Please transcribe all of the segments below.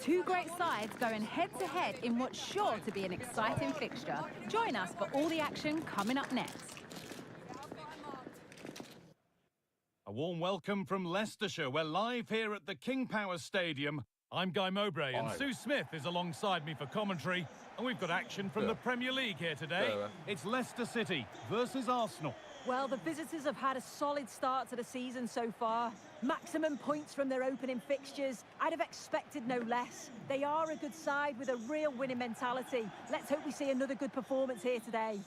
Two great sides going head-to-head in what's sure to be an exciting fixture. Join us for all the action coming up next. A warm welcome from Leicestershire. We're live here at the King Power Stadium. I'm Guy Mowbray and Sue Smith is alongside me for commentary. And we've got action from the Premier League here today. It's Leicester City versus Arsenal. Well, the visitors have had a solid start to the season so far. Maximum points from their opening fixtures. I'd have expected no less. They are a good side with a real winning mentality. Let's hope we see another good performance here today.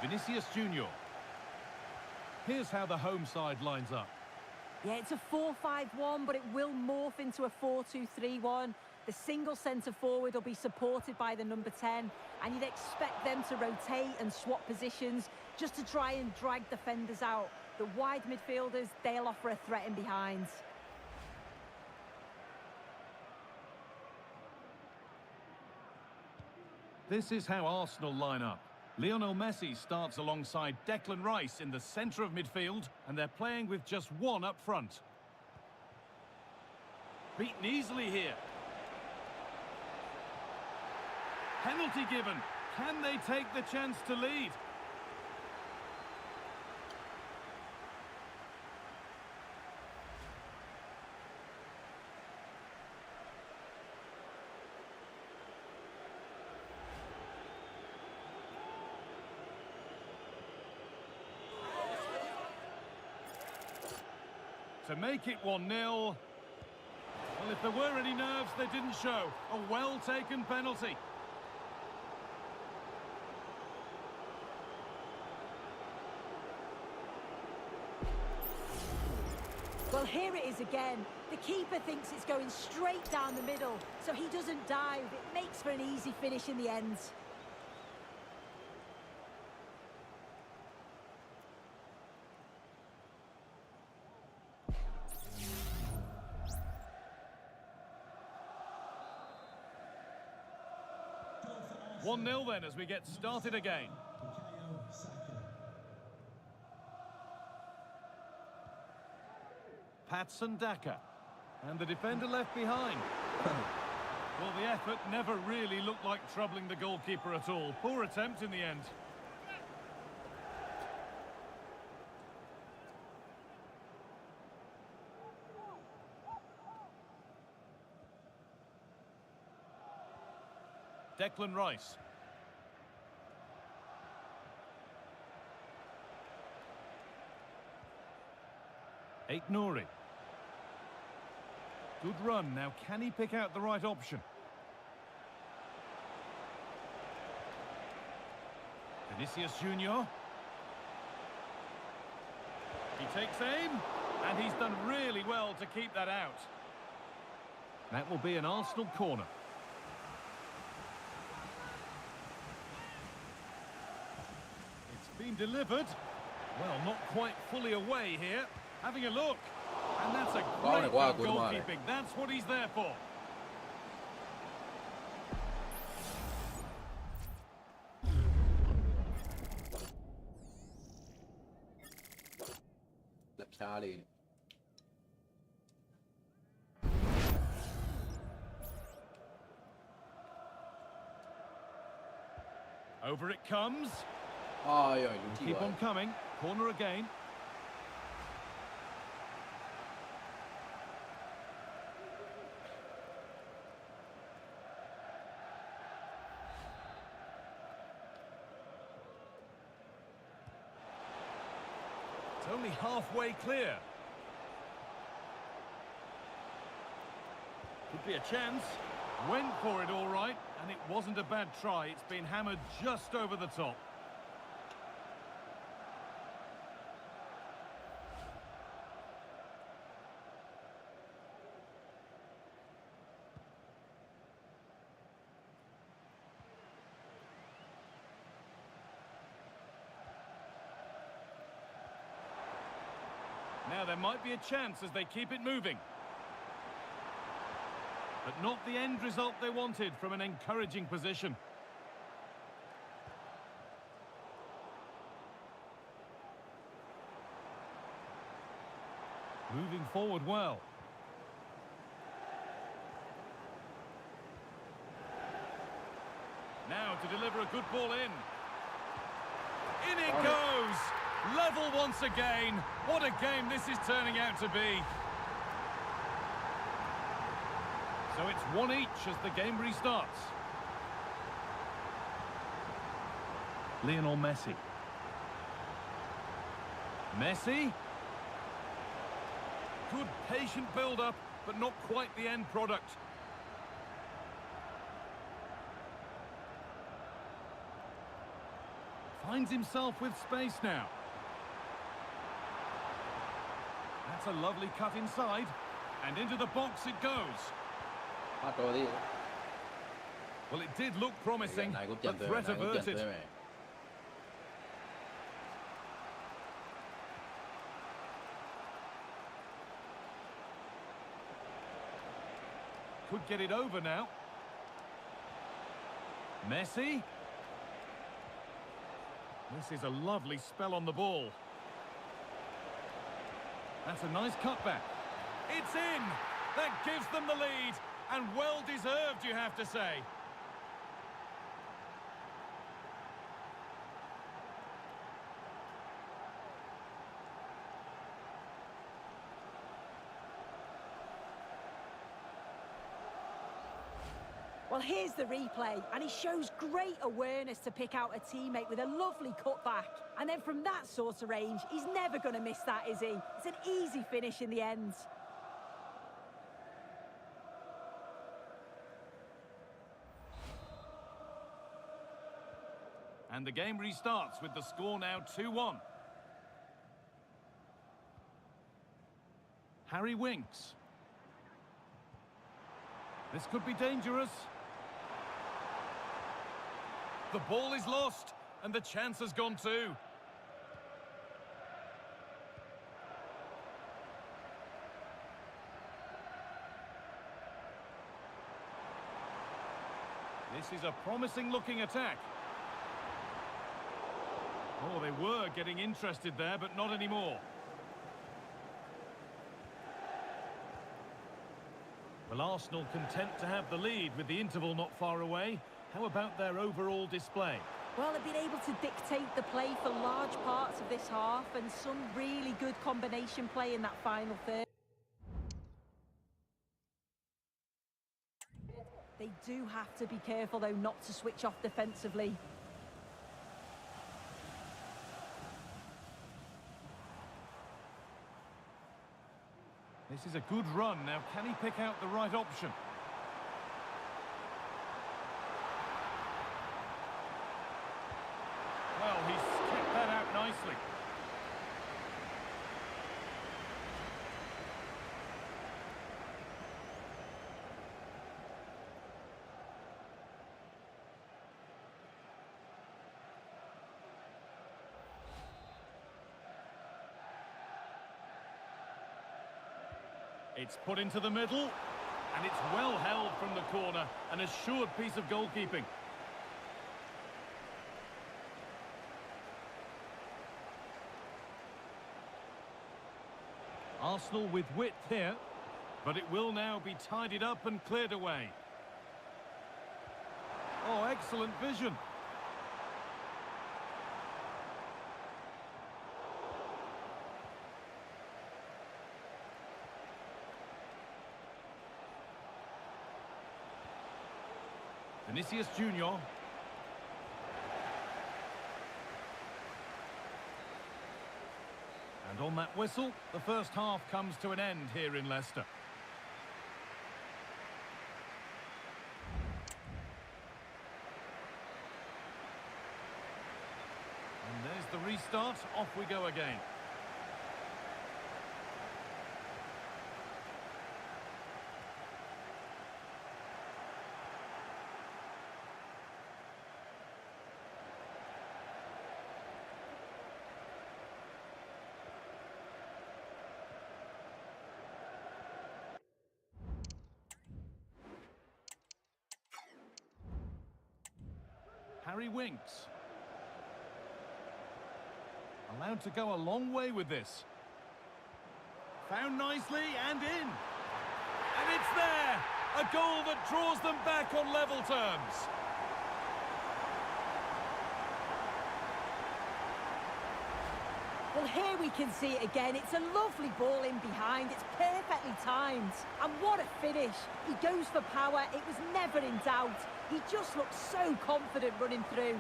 Vinicius Junior. Here's how the home side lines up. Yeah, it's a 4-5-1, but it will morph into a 4-2-3-1. The single centre-forward will be supported by the number 10, and you'd expect them to rotate and swap positions just to try and drag defenders out. The wide midfielders, they'll offer a threat in behind. This is how Arsenal line up. Lionel Messi starts alongside Declan Rice in the centre of midfield, and they're playing with just one up front. Beaten easily here. Penalty given. Can they take the chance to lead? To make it 1-0. Well, if there were any nerves, they didn't show. A well-taken penalty. Well, here it is again. The keeper thinks it's going straight down the middle, so he doesn't dive. It makes for an easy finish in the end. One 0 then as we get started again. Patson Daka. And the defender left behind. Well, the effort never really looked like troubling the goalkeeper at all. Poor attempt in the end. Declan Rice. Nouri. Good run. Now, can he pick out the right option? Vinicius Junior. He takes aim, and he's done really well to keep that out. That will be an Arsenal corner. It's been delivered. Well, not quite fully away here. Having a look. And that's a great goalkeeping. That's what he's there for. Over it comes. Keep on coming. Corner again. It's only halfway clear. Could be a chance. Went for it all right, and it wasn't a bad try. It's been hammered just over the top. Now there might be a chance as they keep it moving. But not the end result they wanted from an encouraging position. Moving forward well. Now to deliver a good ball in. In it goes! Level once again. What a game this is turning out to be. So it's 1 each as the game restarts. Lionel Messi. Messi. Good patient build-up, but not quite the end product. Finds himself with space now. That's a lovely cut inside. And into the box it goes. Well, it did look promising, but threat averted. Could get it over now. Messi. This is a lovely spell on the ball. That's a nice cutback. It's in! That gives them the lead. And well deserved, you have to say. Well, here's the replay, and he shows great awareness to pick out a teammate with a lovely cutback. And then from that sort of range, he's never going to miss that, is he? It's an easy finish in the end. And the game restarts with the score now 2-1. Harry Winks. This could be dangerous. The ball is lost, and the chance has gone too. This is a promising-looking attack. Oh, they were getting interested there, but not anymore. Well, Arsenal content to have the lead with the interval not far away. How about their overall display? Well, they've been able to dictate the play for large parts of this half, and some really good combination play in that final third. They do have to be careful, though, not to switch off defensively. This is a good run. Now, can he pick out the right option? Well, he's kept that out nicely. It's put into the middle, and it's well held from the corner. An assured piece of goalkeeping. Arsenal with width here, but it will now be tidied up and cleared away. Oh, excellent vision. Vinicius Junior. And on that whistle, the first half comes to an end here in Leicester. And there's the restart. Off we go again. Harry Winks. Allowed to go a long way with this. Found nicely and in. And it's there! A goal that draws them back on level terms. Well, here we can see it again. It's a lovely ball in behind. It's perfectly timed. And what a finish. He goes for power. It was never in doubt. He just looks so confident running through.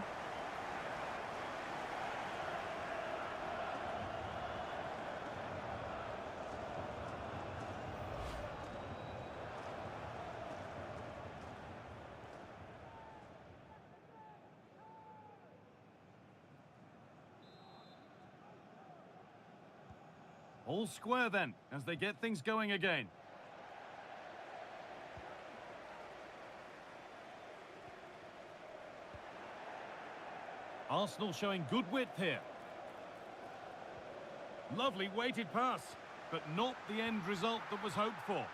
All square then, as they get things going again. Arsenal showing good width here. Lovely weighted pass, but not the end result that was hoped for.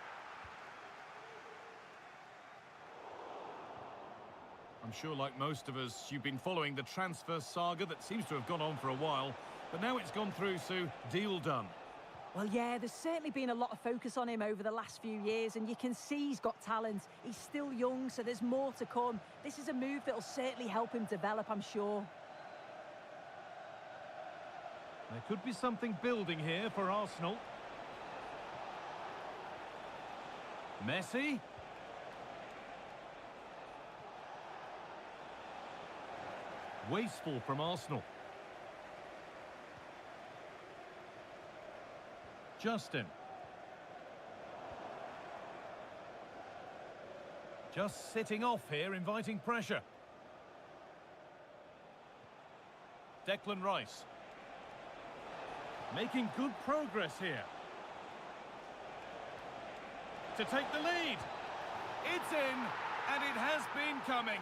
I'm sure, like most of us, you've been following the transfer saga that seems to have gone on for a while, but now it's gone through, so deal done. Well, yeah, there's certainly been a lot of focus on him over the last few years, and you can see he's got talent. He's still young, so there's more to come. This is a move that'll certainly help him develop, I'm sure. There could be something building here for Arsenal. Messi. Wasteful from Arsenal. Justin. Just sitting off here, inviting pressure. Declan Rice. Making good progress here. To take the lead. It's in, and it has been coming.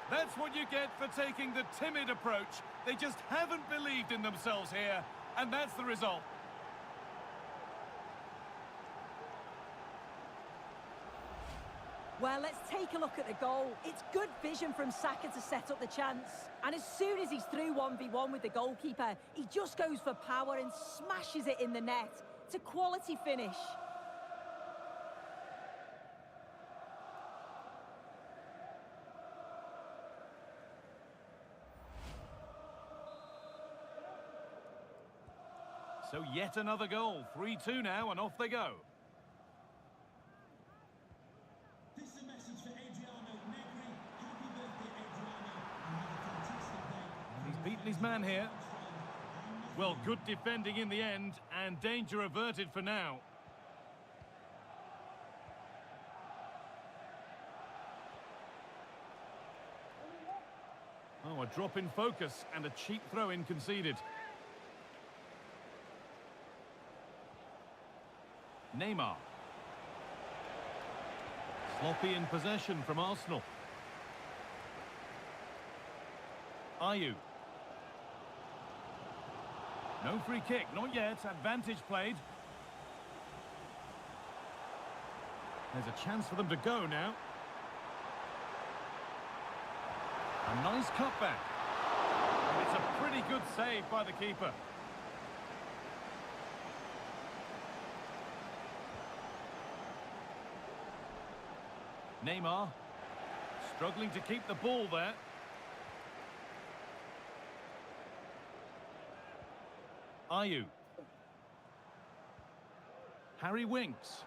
That's what you get for taking the timid approach. They just haven't believed in themselves here, and that's the result. Well, let's take a look at the goal. It's good vision from Saka to set up the chance. And as soon as he's through 1v1 with the goalkeeper, he just goes for power and smashes it in the net. It's a quality finish. So yet another goal. 3-2 now, and off they go. Beaten his man here. Well, good defending in the end, and danger averted for now. Oh, a drop in focus and a cheap throw-in conceded. Neymar. Sloppy in possession from Arsenal. Ayew. No free kick, not yet. Advantage played. There's a chance for them to go now. A nice cutback. And it's a pretty good save by the keeper. Neymar. Struggling to keep the ball there. Ayew. Harry Winks.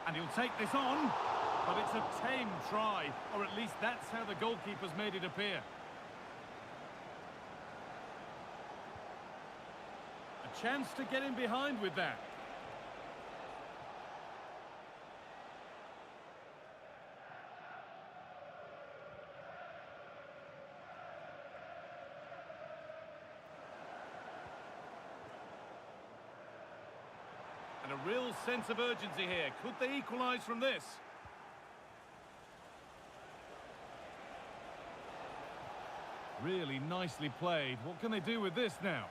And he'll take this on, but it's a tame try, or at least that's how the goalkeeper's made it appear. Chance to get in behind with that. And a real sense of urgency here. Could they equalise from this? Really nicely played. What can they do with this now?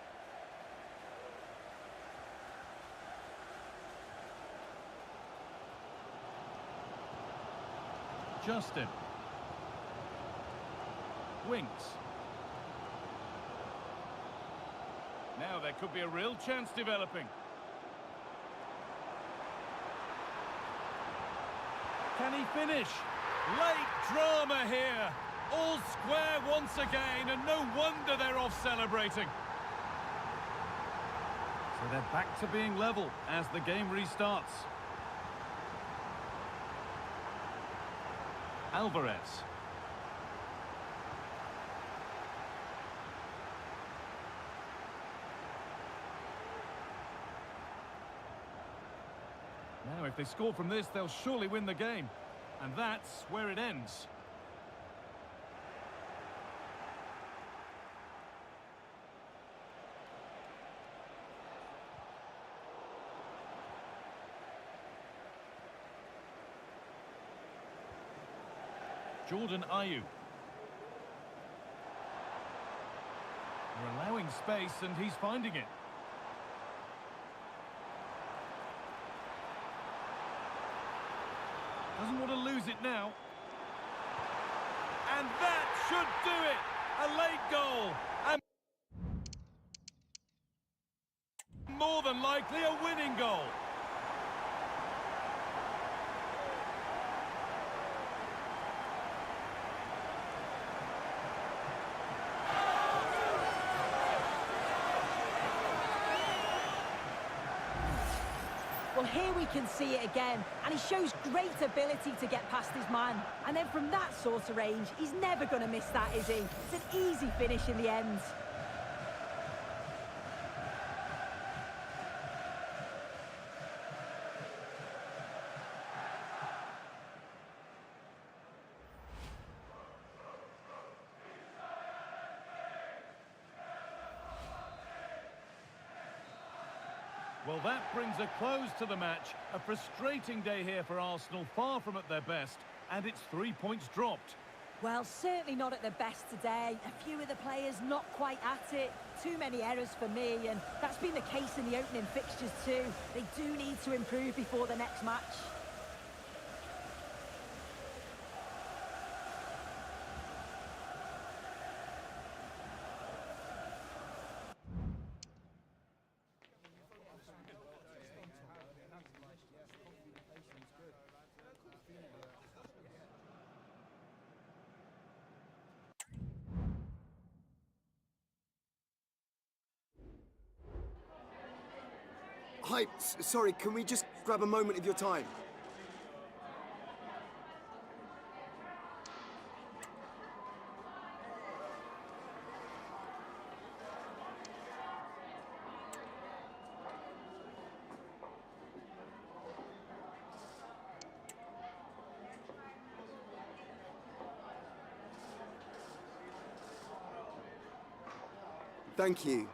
Justin. Winks. Now there could be a real chance developing. Can he finish? Late drama here. All square once again, and no wonder they're off celebrating. So they're back to being level as the game restarts. Alvarez. Now, if they score from this, they'll surely win the game. And that's where it ends. Jordan Ayew. They're allowing space and he's finding it. Doesn't want to lose it now. And that should do it! A late goal! And more than likely a winning goal. Well, here we can see it again, and he shows great ability to get past his man. And then from that sort of range, he's never going to miss that, is he? It's an easy finish in the end. Well, that brings a close to the match. A frustrating day here for Arsenal, far from at their best, and it's 3 points dropped. Well, certainly not at their best today. A few of the players not quite at it. Too many errors for me, and that's been the case in the opening fixtures too. They do need to improve before the next match. Hi, sorry, can we just grab a moment of your time? Thank you.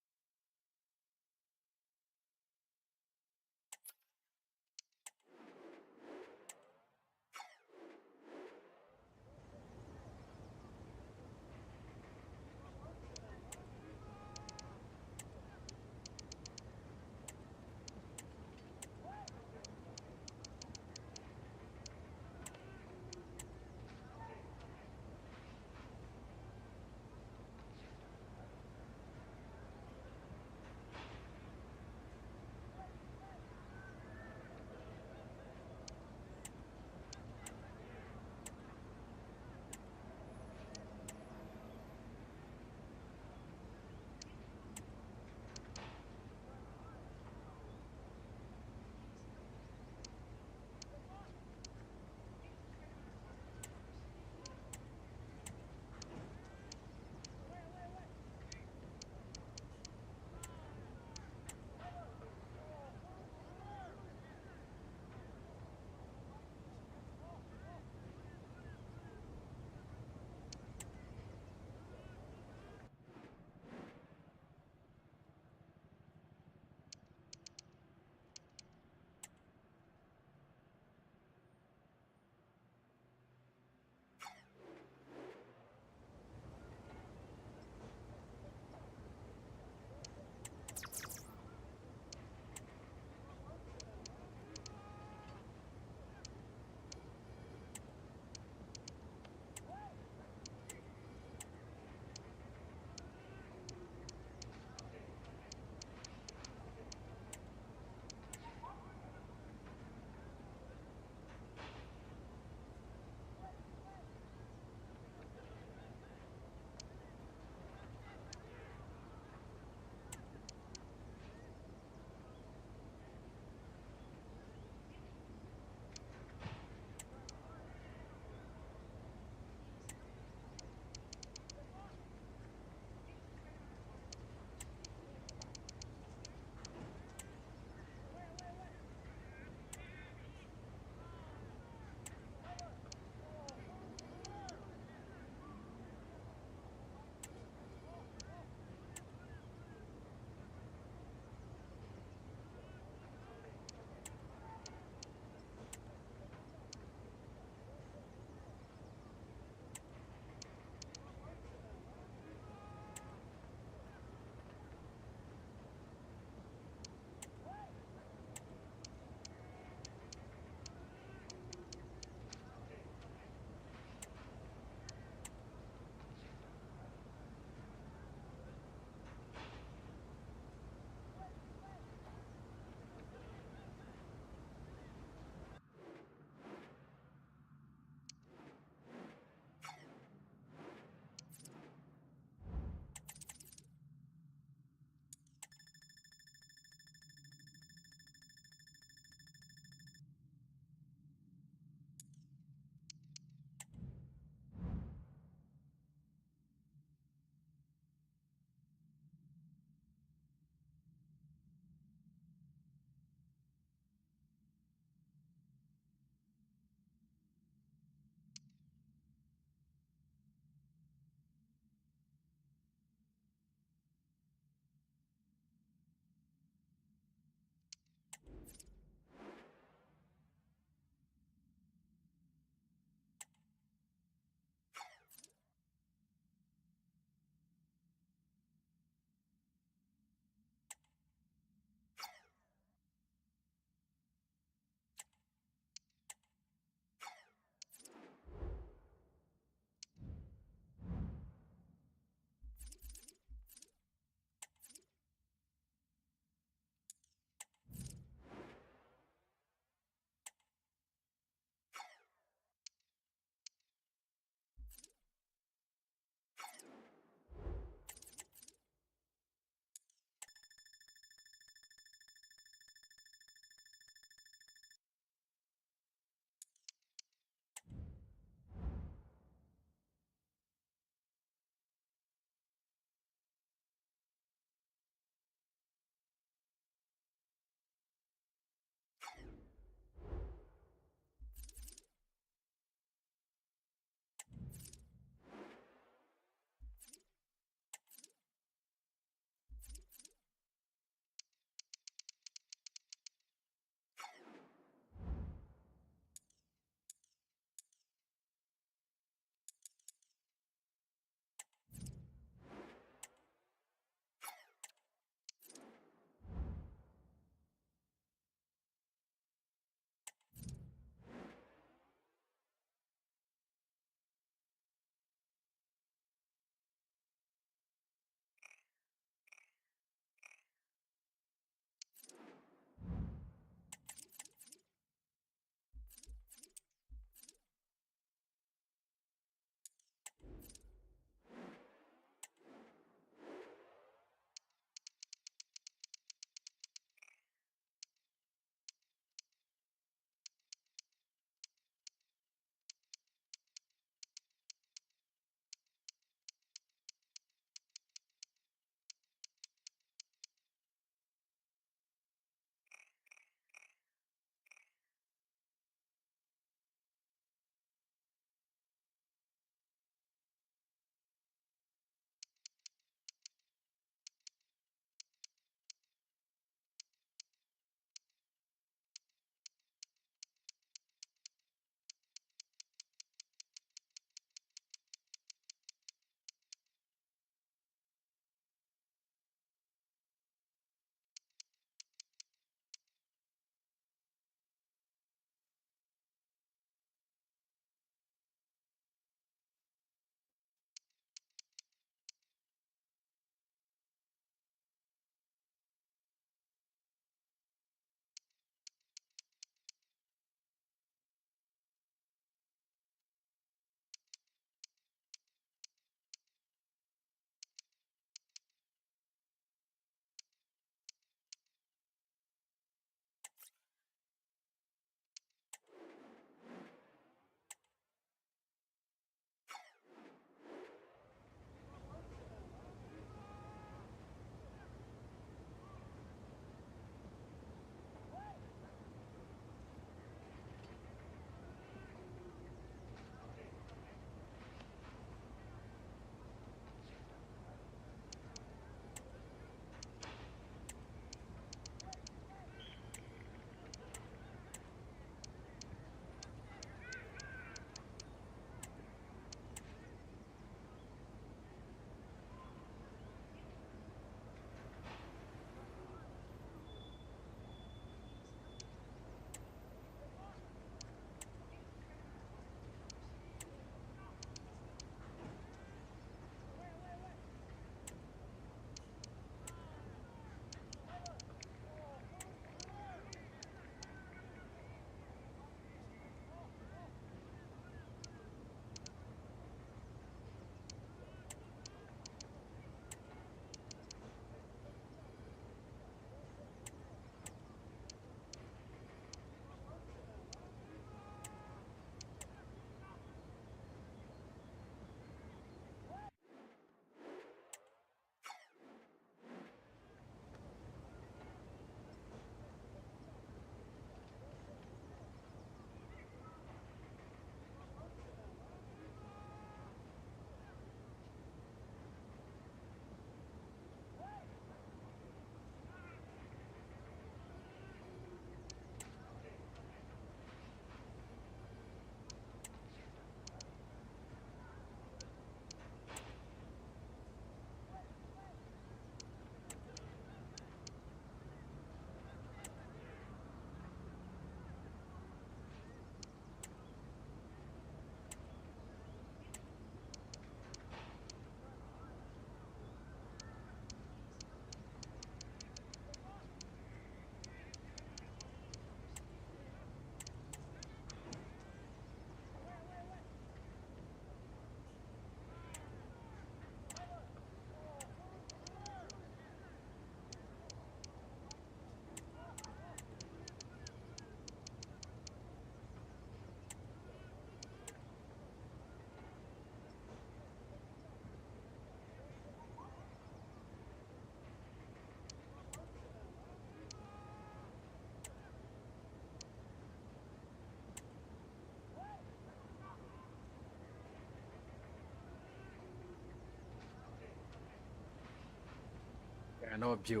တော့ဖြူ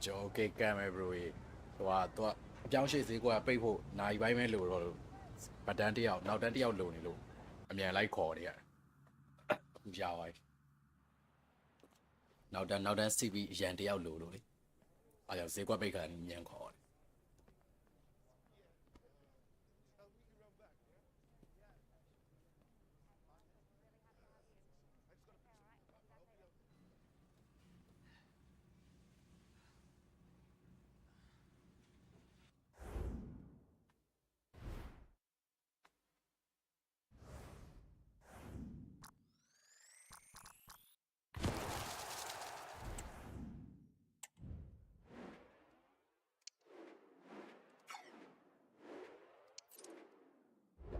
ကြောကဲကမ်းမဲ့ bro ကြီးဟိုကတော့အပြောင်းရှိစေးကွာပိတ်ဖို့နိုင်ပိုင်းပဲလို့တော့ဗတ်တန်းတယောက်နောက်တန်းတယောက်လုံနေလို့အမြန်လိုက်ခေါ်နေရတယ်အခုရပါပြီနောက်တန်းစီပြီးအရန်တယောက်လုံလို့လေအားကြောင့်ဈေးကွက်ပိတ်ခါမြန်ခေါ်တယ်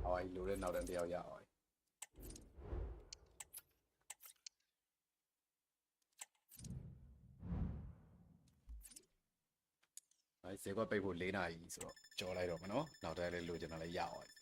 အော်လူတဲ့နောက်တန်းတယောက်ရအောင်အဲဈေးကွက်ပိတ်ဖို့4နာရီဆိုတော့ကြော်လိုက်တော့မနော်နောက်တန်းလေးလိုချင်တာလည်းရအောင်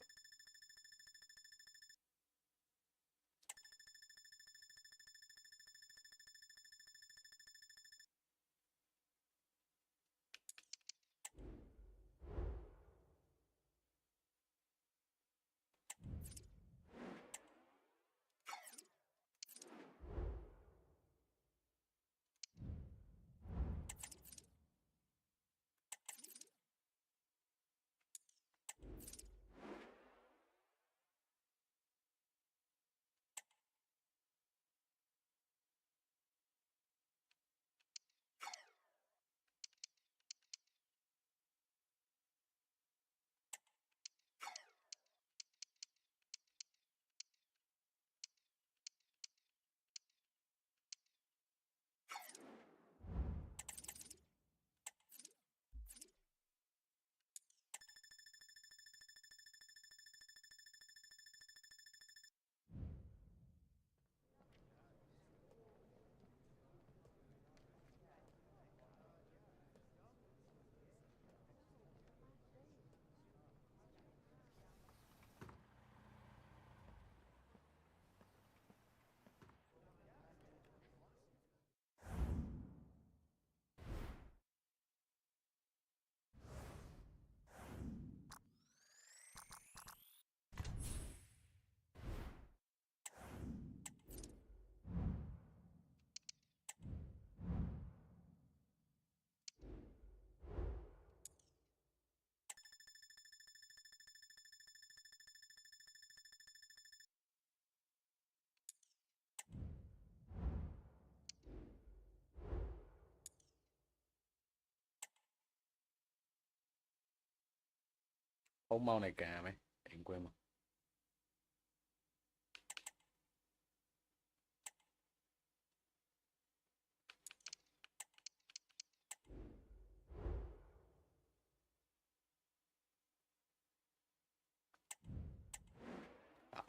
ဖုံးမောင်းနဲ့ကန်ရမယ်အိမ်ကွင်းမှာ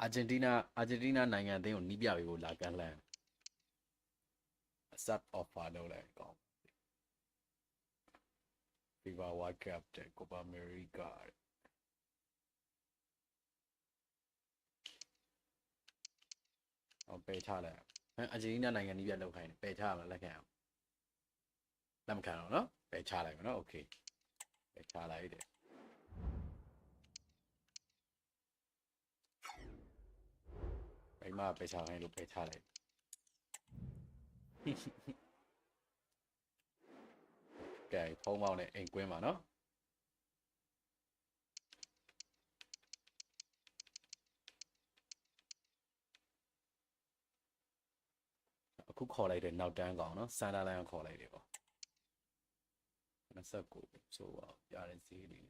အာဂျင်တီးနားနိုင်ငံအသင်းကိုနီးပြပေးဖို့လာကန်လှမ်း sub offer လုပ်လိုက်ကောင်း FIFA World Cup တဲ့ Copa America အောင်ပယ်ချလိုက်အာဂျင်တီးနားနိုင်ငံနီးပြလောက်ခိုင်းတယ်ပယ်ချမှာလက်ခံအောင်လက်မခံတော့နော်ပယ်ချလိုက်မယ်နော်โอเคပယ်ချလိုက်တယ်ဘယ်မှာပယ်ချခိုင်းလို့ပယ်ချလိုက်ကဲဖုံးမောင်းနဲ့အိမ်ကွင်းပါနော်အခုခေါ်လိုက်တဲ့နောက်တန်းကောင်နော်စန်ဒါလိုင်းကိုခေါ်လိုက်တယ်ပေါ့29ဆိုပါရတဲ့ဈေးလေး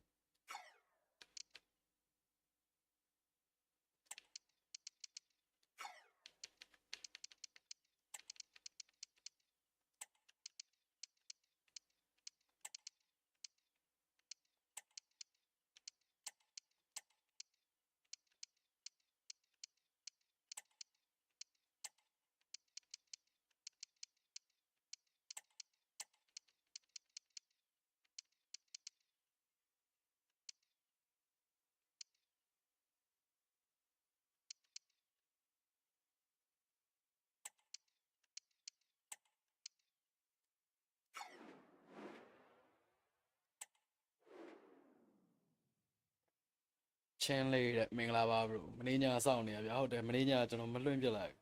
ချင်းလေးတဲ့မင်္ဂလာပါဘရိုမင်းညာစောင့်နေရဗျဟုတ်တယ်မင်းညာကျွန်တော်မလွင့်ပြလိုက်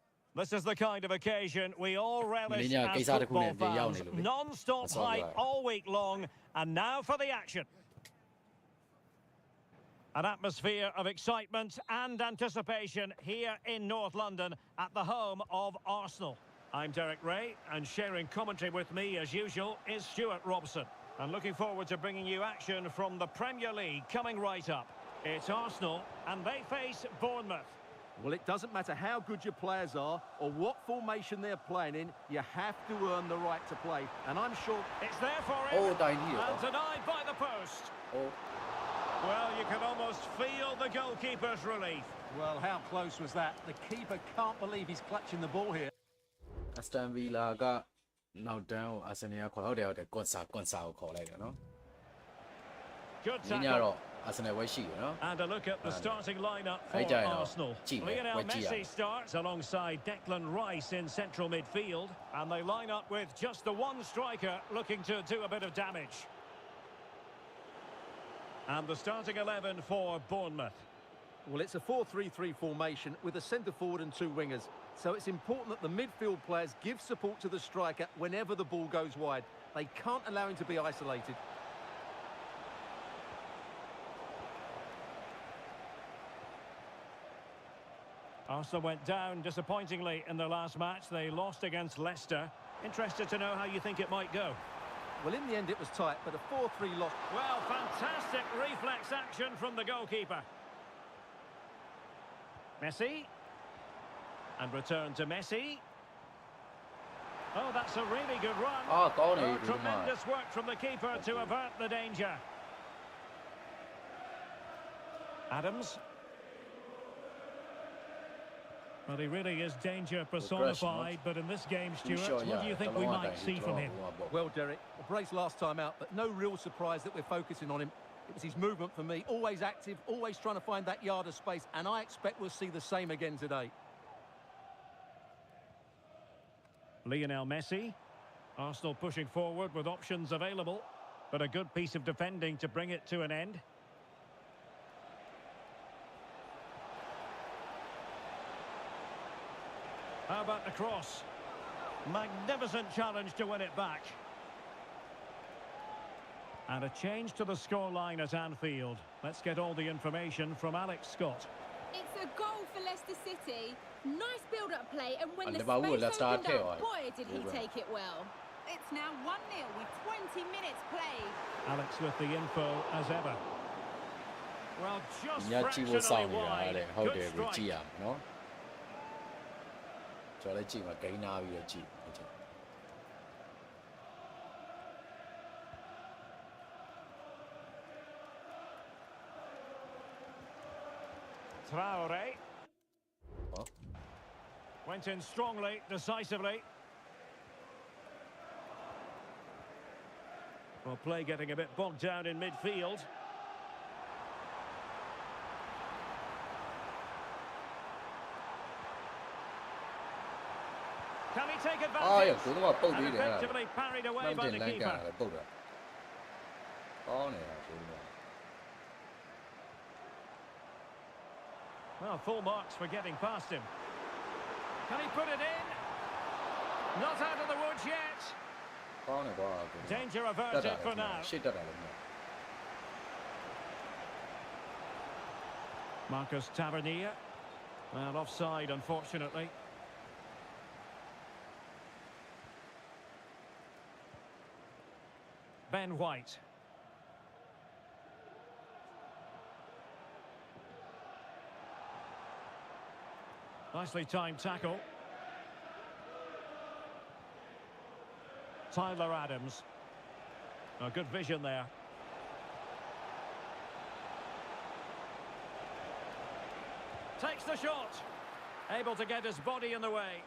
This is the kind of occasion we all relish Mourinho asကိစ္စတစ်ခု football နဲ့ပြန်ရောက်နေ fans. လို့လေ Non-stop That's all hype right. all week long, and now for the action. An atmosphere of excitement and anticipation here in North London at the home of Arsenal. I'm Derek Ray, and sharing commentary with me as usual is Stuart Robson. And looking forward to bringing you action from the Premier League coming right up. It's Arsenal, and they face Bournemouth. Well, it doesn't matter how good your players are or what formation they're playing in, you have to earn the right to play. And I'm sure... It's there for him, Oh, down here. and denied by the post. Oh. Well, you can almost feel the goalkeeper's relief. Well, how close was that? The keeper can't believe he's clutching the ball here. Aston Villa ကနောက်တန်းကို Arsenal ကခေါ်ဟုတ်တယ်ကွန်ဆာကိုခေါ်လိုက်တယ်နော် Good ဒီည tackle. တော့ Arsenal ဝဲရှိတယ်နော် And a look at the starting lineup for အဲ့ကြရင်တော့ Arsenal. ကြည့်မယ် Lionel ဝဲကြည့်ရ Messi starts alongside Declan Rice in central midfield, and they line up with just the one striker looking to do a bit of damage. And the starting 11 for Bournemouth. Well, it's a 4-3-3 formation with a centre-forward and two wingers. So it's important that the midfield players give support to the striker whenever the ball goes wide. They can't allow him to be isolated. Arsenal went down disappointingly in their last match. They lost against Leicester. Interested to know how you think it might go. Well, in the end, it was tight, but a 4-3 loss... Well, fantastic reflex action from the goalkeeper. Messi. And return to Messi. Oh, that's a really good run. Ah, goal Oh, needed, tremendous work from the keeper to avert the danger. Adams. Well, he really is danger personified, but in this game, Stuart, what do you think we might see from him? Well, Derek, a brace last time out, but no real surprise that we're focusing on him. It was his movement for me, always active, always trying to find that yard of space, and I expect we'll see the same again today. Lionel Messi. Arsenal pushing forward with options available, but a good piece of defending to bring it to an end. How about the cross? Magnificent challenge to win it back. And a change to the scoreline at Anfield. Let's get all the information from Alex Scott. It's a goal for Leicester City. Nice build-up play, and when the Liverpool space Leicester opened too, up, boy, did he take it well. It's now 1-0 with 20 minutes played. Alex with the info as ever. Well, just ညကြည့်ဖို့စောင့် fractionally နေတာတဲ့ wide. ဟုတ်တယ် Good ကိုကြည့်ရ strike. မယ်နော်ကျွန်တော်လည်းကြည့်မှာဂိမ်းနာပြီးတော့ကြည့်ဟုတ်တယ် Traore. Oh. Went in strongly, decisively. Well, play getting a bit bogged down in midfield. Can he take အာရ advantage? ကိုတော့ပုတ် And သေးတယ်အဲ့ဒါ effectively parried လ away မ်း by တင် the လမ်းကန် keeper. တယ်ပုတ်တာကောင်းနေတာကိုတော့ Well, full marks for getting past him. Can he put it in? Not out of the woods yet. ကောင်းတယ်ကွာကို Danger တက်တာ averted for now. ရှေ့တက်တာလည်းမဟုတ် Marcus Tavernier. Well, offside, unfortunately. Ben White. Nicely timed tackle. Tyler Adams. Oh, good vision there. Takes the shot. Able to get his body in the way.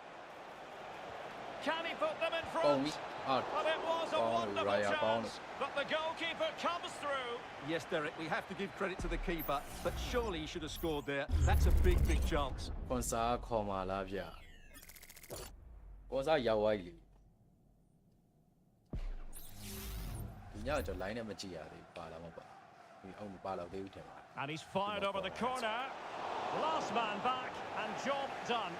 Can he put them in ကောင်းပြီ front? အာ Well, it was a Ball, wonderful Raya, ball. chance, but the goalkeeper comes through. Yes, Derek, we have to give credit to the keeper, but surely he should have scored there. That's a big, big chance. ကွန်ဆာခေါ်มาလားဗျကွန်ဆာရောက်သွားပြီဒီညကျွန်တော် line နဲ့မကြည့်ရသေးဘူးပါလားမပါ And he's fired over the corner. Last man back and job done.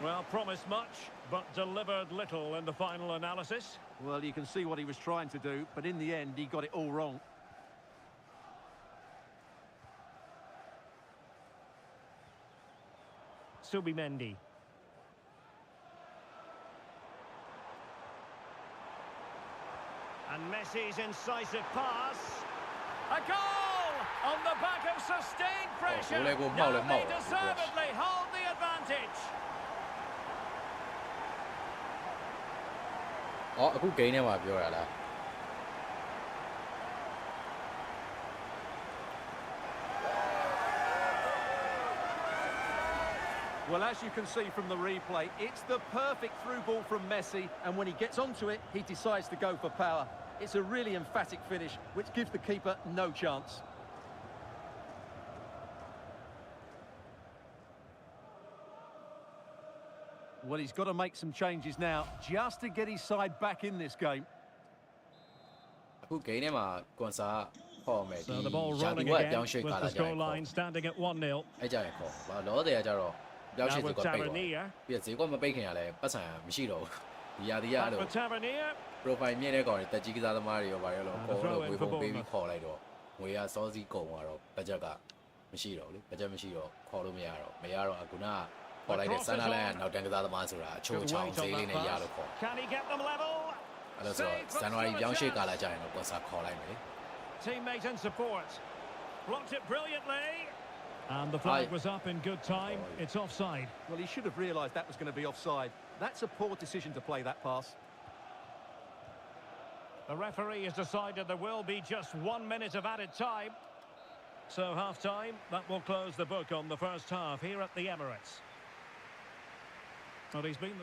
Well, promised much, but delivered little in the final analysis. Well, you can see what he was trying to do, but in the end, he got it all wrong. Subimendi. And Messi's incisive pass. A goal on the back of sustained pressure. Now they deservedly hold the advantage. အခု game ထဲမှာပြောရလား Well, as you can see from the replay, it's the perfect through ball from Messi, and when he gets onto it, he decides to go for power. It's a really emphatic finish, which gives the keeper no chance. Well, he's got to make some changes now, just to get his side back in this game. အခု game ထဲမှာ Konsa ခေါ်မယ် So the ball rolling again with the scoreline standing at 1-0. အဲ့ကြရင်ခေါ်ဘာလောတဲ့ကကြတော့ပြောင်းရွှေ့စီကပိတ်သွားပြီးဈေးကမပိတ်ခင်ကလည်းပတ်စံမရှိတော့ဘူးဒီရာဒီရအဲ့လို profile မြင့်တဲ့ကောင်တွေတက်ကြီးကစားသမားတွေရောဗါရောလို့ခေါ်လို့ဝေဖုံပေးပြီးခေါ်လိုက်တော့ငွေကစောစီးကုန်သွားတော့ဘတ်ဂျက်ကမရှိတော့လေဘတ်ဂျက်မရှိတော့ခေါ်လို့မရတော့အခုနကခေါ်လိုက်တဲ့ဆန္ဒလန်ကနောက်တန်းကစားသမားဆိုတာအချိုးချောင်းဈေးလေးနဲ့ရလို့ခေါ်အဲ့လိုဆိုဇန်နဝါရီပြောင်းရွှေ့ကာလကြာရင်တော့ကွန်ဆာခေါ်လိုက်မယ် Teammate and support. Blocked it brilliantly. And the flag was up in good time. It's offside. Well, he should have realised that was going to be offside. That's a poor decision to play that pass. The referee has decided there will be just 1 minute of added time. So half-time, that will close the book on the first half here at the Emirates. Well, he's been...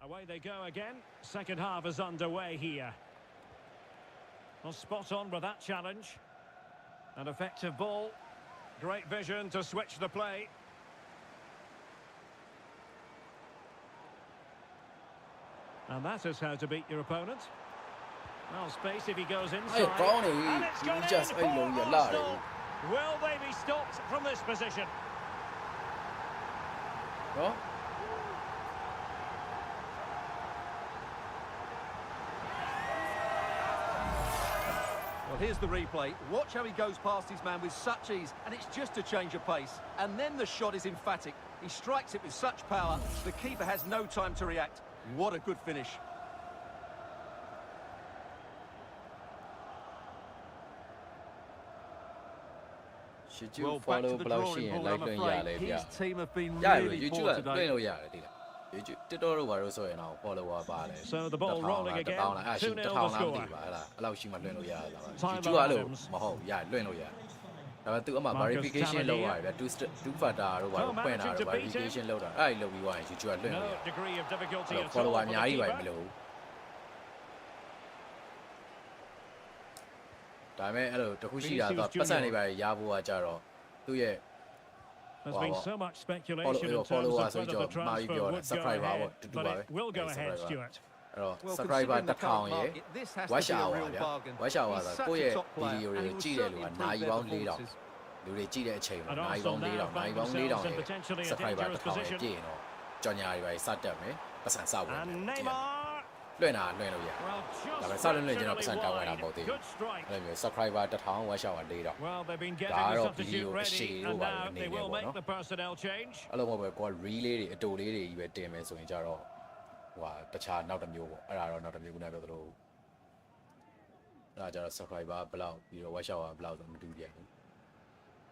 Away they go again. Second half is underway here. Well, spot on with that challenge. An effective ball. Great vision to switch the play. And that is how to beat your opponent. Well, space if he goes inside. And it's gone in for Arsenal. Will they be stopped from this position? Well, here's the replay. Watch how he goes past his man with such ease, and it's just a change of pace. And then the shot is emphatic. He strikes it with such power, the keeper has no time to react. What a good finish. Should you follow ဘယ်လောက်ရှိရင်လိုက်လွှင့်ရလဲဗျာ His team have been ရရ really YouTube poor ကလွှင့် today. လို့ရတယ်တိလား YouTube TikTok တို့ဘာလို့ဆိုရင်တော့ follower ပါတယ် So the ball rolling again. 2-0 1000 the လားမ score. သိပါဟဲ့လားအဲ့လောက်ရှိမှလွှင့်လို့ရတာပါ Time YouTube ကအဲ့လို Adams. မဟုတ်ရလွှင့်လို့ရတယ်ဒါပေမဲ့သူအမှ Marcus verification Tavernier. လုပ်ရတယ်ဗျ two factor တို့ဘာလို့ဖွင့်တာတော့ verification လုပ်တာအဲ့ဒီလုပ်ပြီးသွားရင် YouTube ကလွှင့်လို့ရ No degree of difficulty အဲ့ at all တော့ follower for အများ the ကြီးပါ keeper. မလို့ဒါပေမဲ့အဲ့လိုတခုရှိတာတော့ပတ်စံတွေပါရဖို့ကကြတော့သူ့ရဲ့ There's been so much speculation in terms of whether the transfer would go ahead, but it will go ahead, Stuart. အဲ့တော့ Well, subscriber considering the 1000 current ရဲ့ market, this has to watch be a hour real ဗျာ bargain. watch hour He's ဆို such ကို a ယ့်ရဲ့ top player, ဗီဒီယို and တွေ he will ကြည့်တဲ့လူက certainly နိုင် improve ပေါ their င်း4000 performances. လူတွေကြည့်တဲ့အချိန်မှာ And နိုင် Arsenal ပေါင်း now 4000 find နိုင်ပေါင်း themselves 4000 in ရဲ့ potentially a subscriber dangerous 1000ရဲ့ position. ကြည့်ရင်တော့ကြော်ညာတွေပဲစတက်မယ်ပတ်စံစောက်ဝင်မယ် And Neymar. လွှင့်တာလွှင့်လို့ရ Well, ဒါပေမဲ့ just စောက်လွှင့်လို့ကျွန်တော်ပတ်စံ virtually တောင်းရတာမ wide. ဟုတ်သေးဘူး Good strike. အဲ့လိုမျိုး subscriber 1000 watch hour 4000 Well, they've been ဒါ getting the တော့ဗီဒီယို substitute အရှိ ready, တို့ and ပါ now နေ they နေ will ပေါ့ make နော် the personnel change. အဲ့လိုမဟုတ်ပဲကိုက reel လေးတွေအတူလေးတွေကြီးပဲတင်မယ်ဆိုရင်ကြတော့ဟိုဟာတခြားနောက်တစ်မျိုးပေါ့အဲ့ဒါတော့နောက်တစ်မျိုးခုနပြောသလိုအဲ့ဒါကြတော့ subscriber ဘယ်လောက်ပြီးတော့ watch hour ဘယ်လောက်ဆိုမတူပြန်ဘူး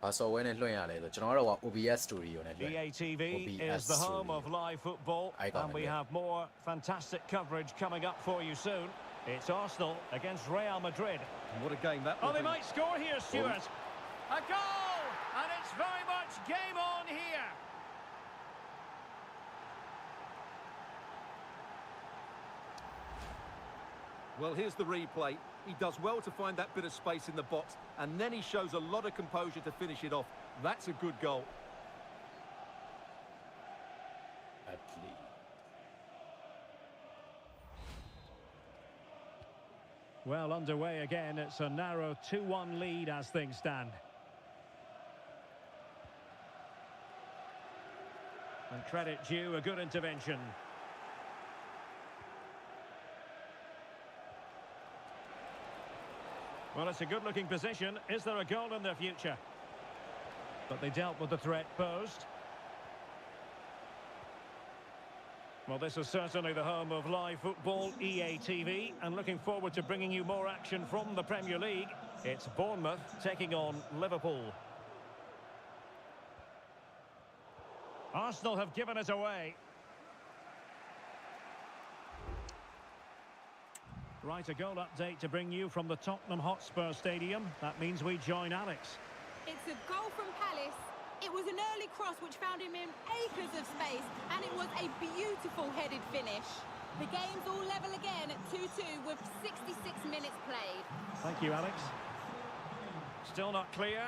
ဘာ software နဲ့လွှင့်ရလဲဆိုကျွန်တော်ကတော့ OBS Studio နဲ့လွှင့် BATV OBS is the home Studio. of live football, Icon and we again. have more fantastic coverage coming up for you soon. It's Arsenal against Real Madrid. What a game that Oh, will they be. might score here, Stuart. A goal! And it's very much game on here. Well, here's the replay. He does well to find that bit of space in the box, and then he shows a lot of composure to finish it off. That's a good goal. Athlete. Well, underway again. It's a narrow 2-1 lead as things stand. And credit due, a good intervention. Well, it's a good-looking position. Is there a goal in their future? But they dealt with the threat posed. Well, this is certainly the home of live football, EA TV, and looking forward to bringing you more action from the Premier League. It's Bournemouth taking on Liverpool. Arsenal have given it away. Right, a goal update to bring you from the Tottenham Hotspur Stadium. That means we join Alex. It's a goal from Palace. It was an early cross which found him in acres of space, and it was a beautiful headed finish. The game's all level again at 2-2 with 66 minutes played. Thank you, Alex. Still not clear.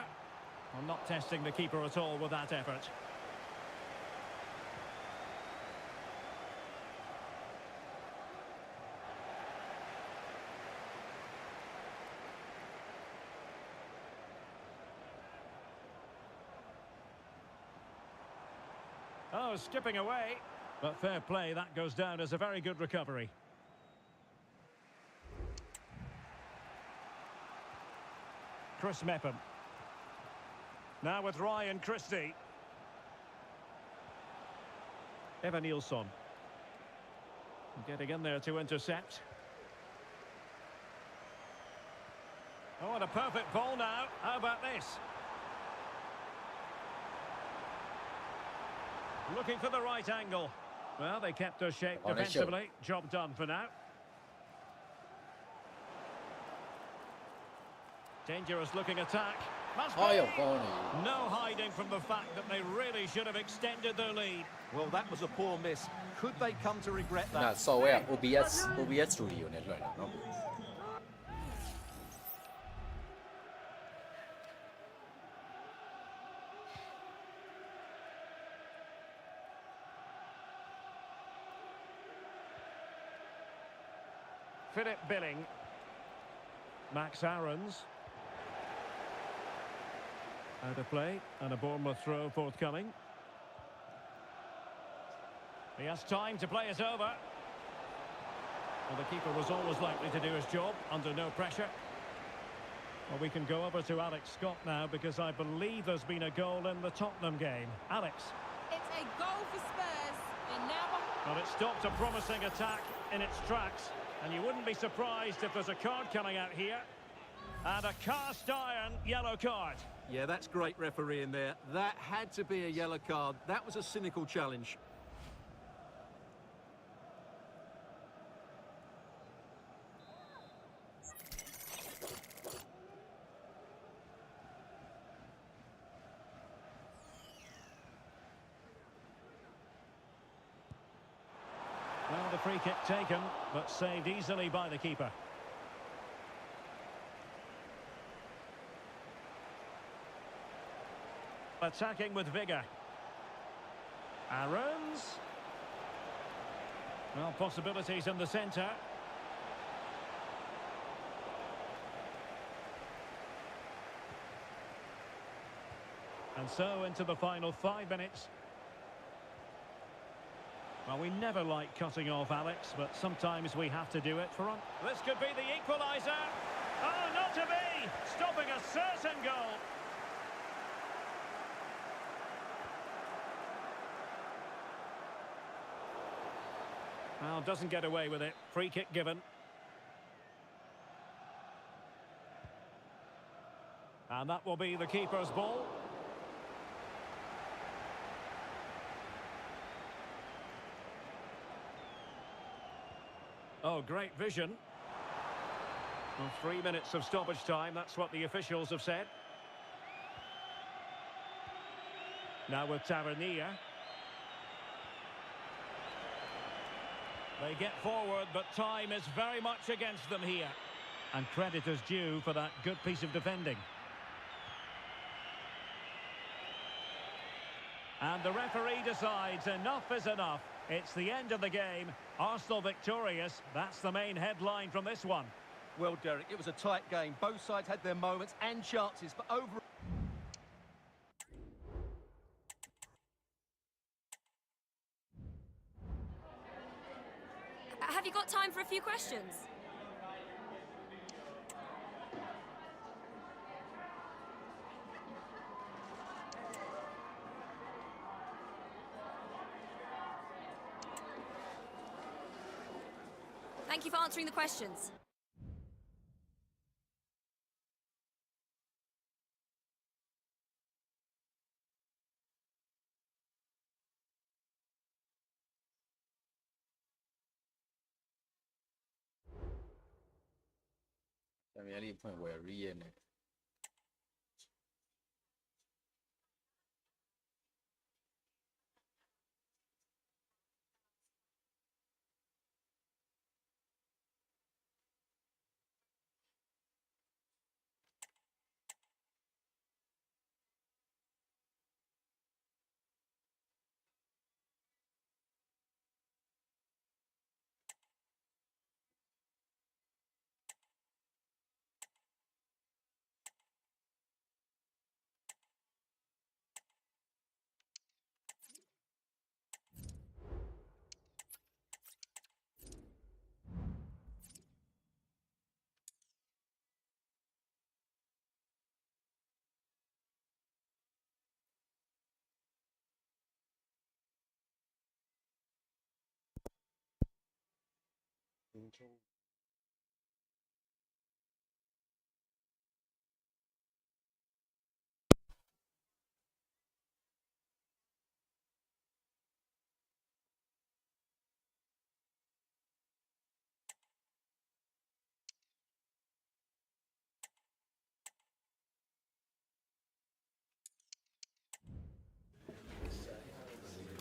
I'm not testing the keeper at all with that effort. Oh, skipping away. But fair play, that goes down as a very good recovery. Chris Mepham. Now with Ryan Christie. Evan Nilsson. Getting in there to intercept. Oh, and a perfect ball now. How about this? Looking for the right angle. Well, they kept their shape defensively. Job done for now. Dangerous looking attack. Must be. No hiding from the fact that they really should have extended their lead. Well, that was a poor miss. Could they come to regret 那 that? ဆော်ဝဲက OBS Studio နဲ့လွှင့်တာနော် Philip Billing. Max Aarons. Out of play, and a Bournemouth throw forthcoming. He has time to play it over. Well, the keeper was always likely to do his job under no pressure. Well, we can go over to Alex Scott now because I believe there's been a goal in the Tottenham game. Alex. It's a goal for Spurs. And now... Well, it stopped a promising attack in its tracks. And you wouldn't be surprised if there's a card coming out here. And a cast-iron yellow card. Yeah, that's great refereeing there. That had to be a yellow card. That was a cynical challenge. Well, the free kick taken, but saved easily by the keeper. Attacking with vigour. Aarons. Well, possibilities in the centre. And so into the final 5 minutes. Well, we never like cutting off Alex, but sometimes we have to do it for him. This could be the equaliser. Oh, not to be! Stopping a certain goal. Well, doesn't get away with it. Free kick given. And that will be the keeper's ball. Oh, great vision. Well, 3 minutes of stoppage time, that's what the officials have said. Now with Tavernier. They get forward, but time is very much against them here. And credit is due for that good piece of defending. And the referee decides enough is enough. It's the end of the game. Arsenal victorious. That's the main headline from this one. Well, Derek, it was a tight game. Both sides had their moments and chances, but over... Have you got time for a few questions? Thank you for answering the questions. Premier League ဖွင့်ပွဲ Real နဲ့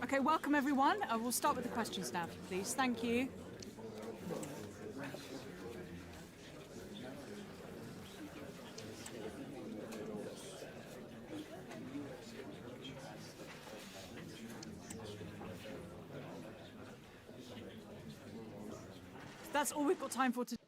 Okay, welcome everyone. We'll start with the questions now, please. Thank you. That's all we've got time for today.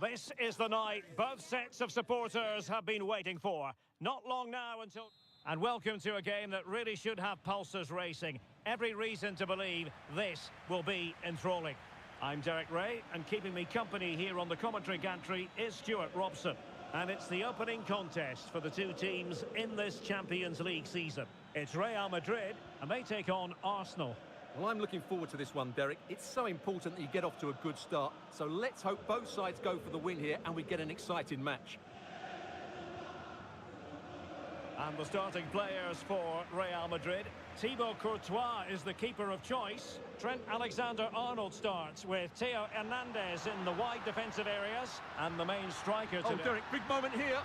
This is the night both sets of supporters have been waiting for. Not long now until... And welcome to a game that really should have pulses racing. Every reason to believe this will be enthralling. I'm Derek Ray, and keeping me company here on the commentary gantry is Stuart Robson. And it's the opening contest for the two teams in this Champions League season. It's Real Madrid, and they take on Arsenal. Well, I'm looking forward to this one, Derek. It's so important that you get off to a good start. So let's hope both sides go for the win here and we get an exciting match. And the starting players for Real Madrid. Thibaut Courtois is the keeper of choice. Trent Alexander-Arnold starts with Theo Hernandez in the wide defensive areas. And the main striker today. Oh, Derek, big moment here.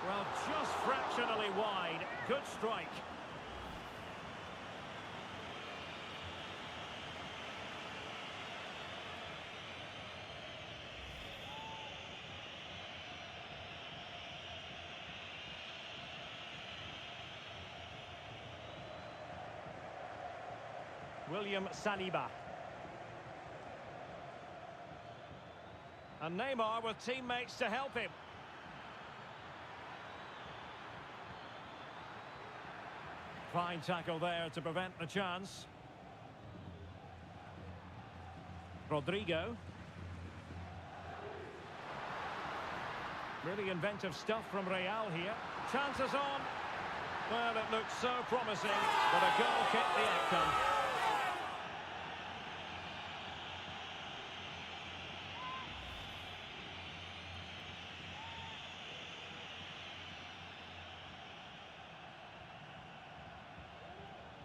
Well, just fractionally wide. Good strike. William Saliba. And Neymar with teammates to help him. Fine tackle there to prevent the chance. Rodrigo. Really inventive stuff from Real here. Chances on. Well, it looked so promising, but a goal kept the outcome.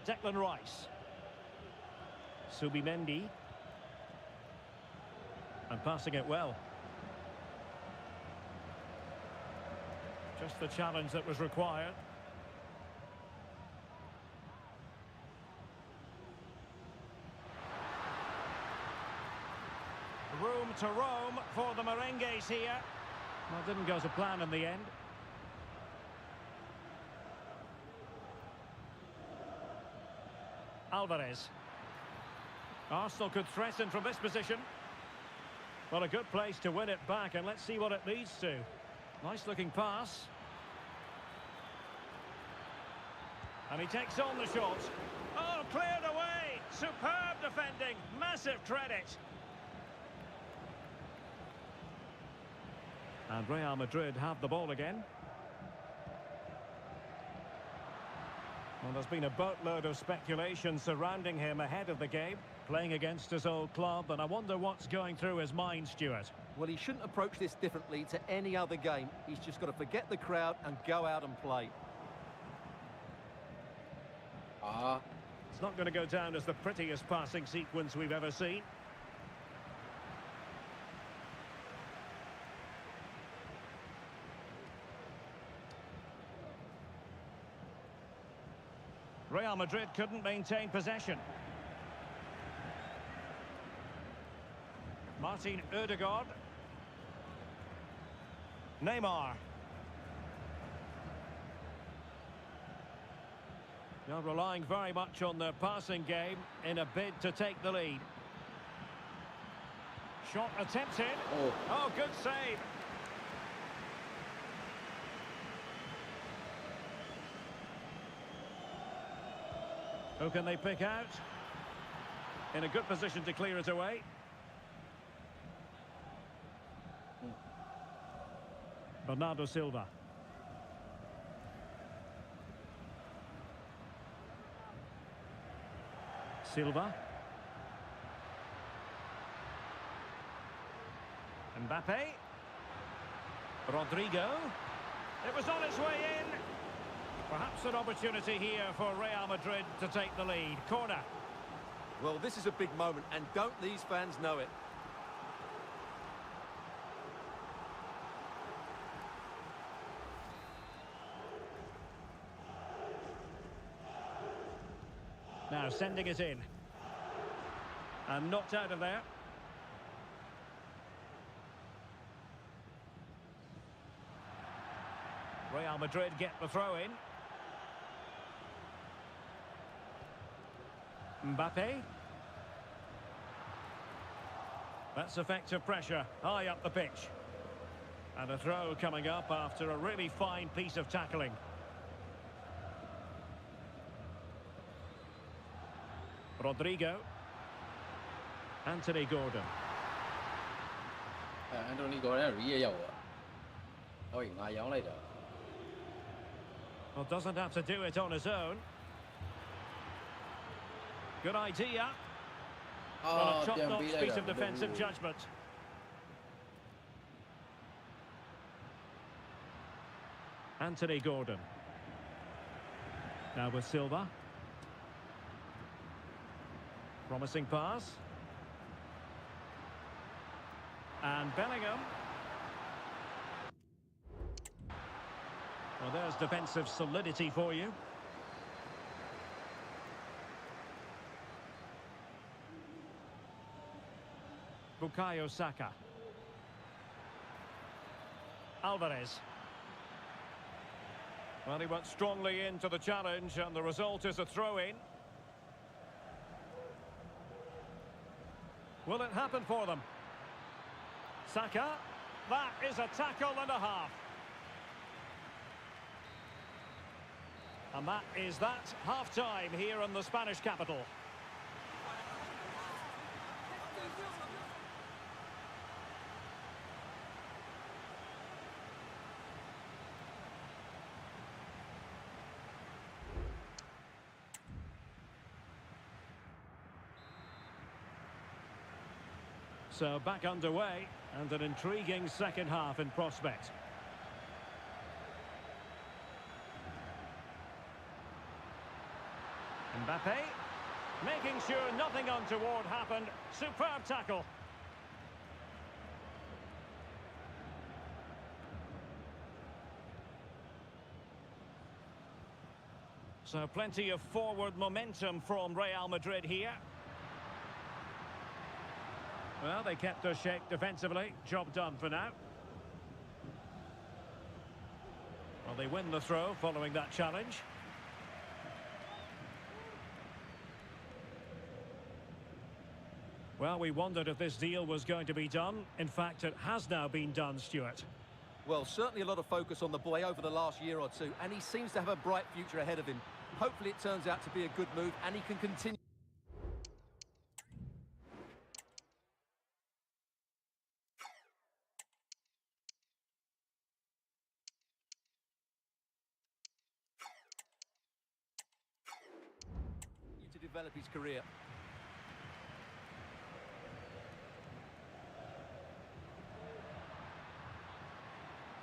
Declan Rice. Subimendi. And passing it well. Just the challenge that was required. Room to roam for the Merengues here. Well, didn't go to plan in the end. Alvarez. Arsenal could threaten from this position. Well, a good place to win it back, and let's see what it leads to. Nice looking pass. And he takes on the shot. Oh, cleared away. Superb defending. Massive credit. And Real Madrid have the ball again. Well, there's been a boatload of speculation surrounding him ahead of the game, playing against his old club, and I wonder what's going through his mind, Stuart. Well, he shouldn't approach this differently to any other game. He's just got to forget the crowd and go out and play. It's not going to go down as the prettiest passing sequence we've ever seen. Real Madrid couldn't maintain possession. Martin Ødegaard. Neymar. Now relying very much on their passing game in a bid to take the lead. Shot attempted. Oh, good save. Who can they pick out? In a good position to clear it away. Bernardo Silva. Silva. Mbappe. Rodrigo. It was on its way in. Perhaps an opportunity here for Real Madrid to take the lead. Corner. Well, this is a big moment, and don't these fans know it? Now sending it in. And knocked out of there. Real Madrid get the throw in. Mbappe. That's effective pressure high up the pitch. And a throw coming up after a really fine piece of tackling. Rodrigo. Anthony Gordon. Anthony Gordon ရေးရရောက်ပါ။ဟုတ်ငါရောင်းလိုက်တာ Well, doesn't have to do it on his own. Good idea. Well, a top-notch piece of defensive judgment. Anthony Gordon. Now with Silva. Promising pass. And Bellingham. Well, there's defensive solidity for you. Bukayo Saka. Alvarez. Well, he went strongly into the challenge, and the result is a throw-in. Will it happen for them? Saka. That is a tackle and a half. And that is that half-time here in the Spanish capital. So back underway, and an intriguing second half in prospect. Mbappe, making sure nothing untoward happened. Superb tackle. So plenty of forward momentum from Real Madrid here. Well, they kept their shape defensively. Job done for now. Well, they win the throw following that challenge. Well, we wondered if this deal was going to be done. In fact, it has now been done, Stuart. Well, certainly a lot of focus on the boy over the last year or two, and he seems to have a bright future ahead of him. Hopefully it turns out to be a good move, and he can continue. To develop his career.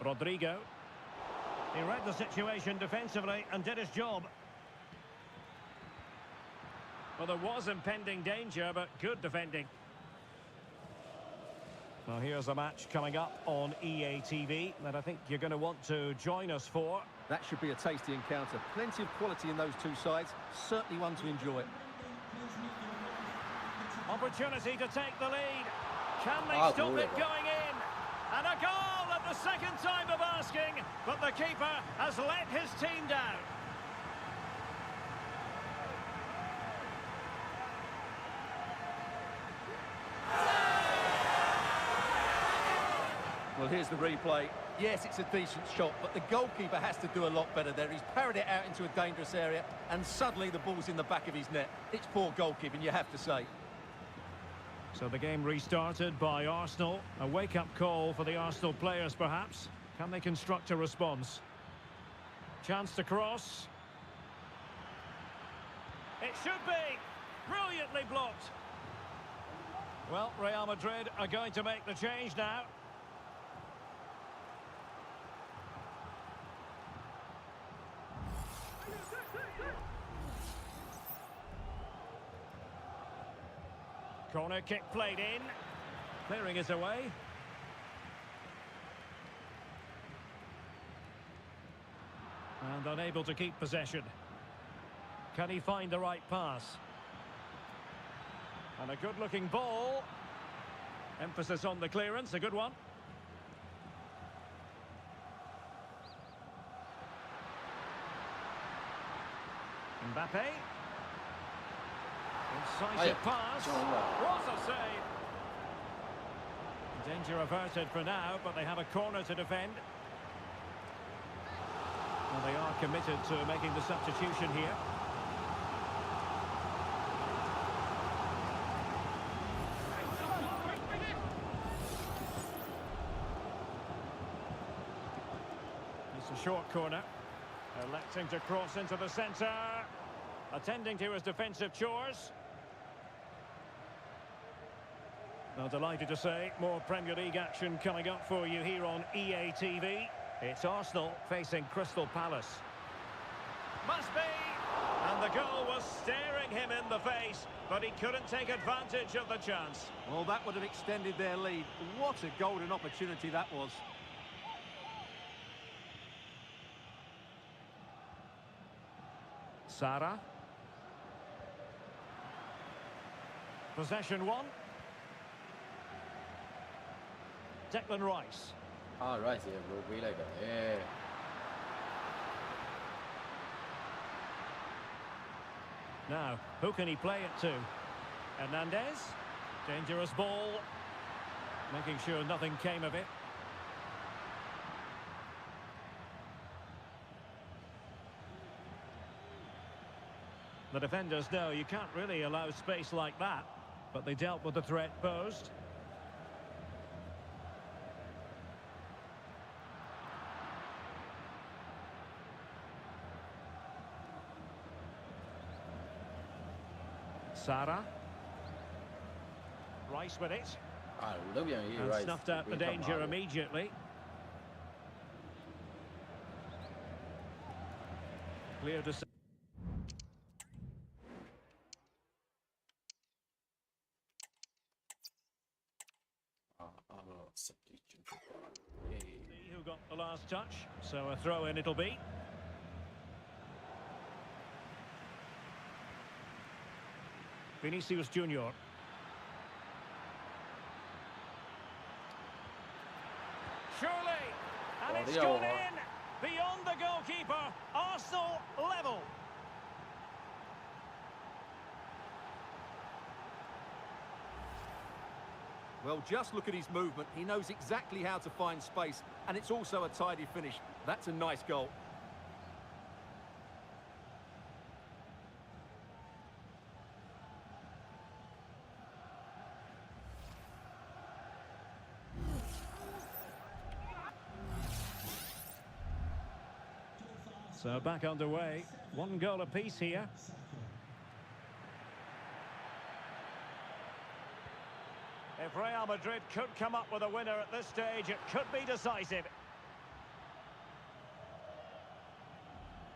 Rodrigo. He read the situation defensively and did his job. Well, there was impending danger, but good defending. Well, here's a match coming up on EA TV that I think you're going to want to join us for. That should be a tasty encounter. Plenty of quality in those two sides. Certainly one to enjoy. Opportunity to take the lead. Can they stop it going in? And a goal at the second time of asking, but the keeper has let his team down. Well, here's the replay. Yes, it's a decent shot, but the goalkeeper has to do a lot better there. He's parried it out into a dangerous area, and suddenly the ball's in the back of his net. It's poor goalkeeping, you have to say. So the game restarted by Arsenal. A wake-up call for the Arsenal players, perhaps. Can they construct a response? Chance to cross. It should be. Brilliantly blocked. Well, Real Madrid are going to make the change now. Corner kick played in. Clearing it away. And unable to keep possession. Can he find the right pass? And a good-looking ball. Emphasis on the clearance, a good one. Mbappe. Incisive pass. What a save. Danger averted for now, but they have a corner to defend. Well, they are committed to making the substitution here. It's a short corner. Electing to cross into the centre. Attending to his defensive chores. Well, delighted to say, more Premier League action coming up for you here on EA TV. It's Arsenal facing Crystal Palace. Must be! And the goal was staring him in the face, but he couldn't take advantage of the chance. Well, that would have extended their lead. What a golden opportunity that was. Sara. Possession one. Declan Rice. Ah, right, yeah, bro. We like that. Yeah. Now, who can he play it to? Hernandez. Dangerous ball. Making sure nothing came of it. The defenders know you can't really allow space like that, but they dealt with the threat posed. Sara. Rice with it. Ah, look at you, And right. snuffed out the danger immediately. Clear to... See who got the last touch, so a throw in it'll be. Vinicius Junior. Surely, and it's gone in beyond the goalkeeper. Arsenal level. Well, just look at his movement. He knows exactly how to find space, and it's also a tidy finish. That's a nice goal. So back underway. One goal apiece here. If Real Madrid could come up with a winner at this stage, it could be decisive.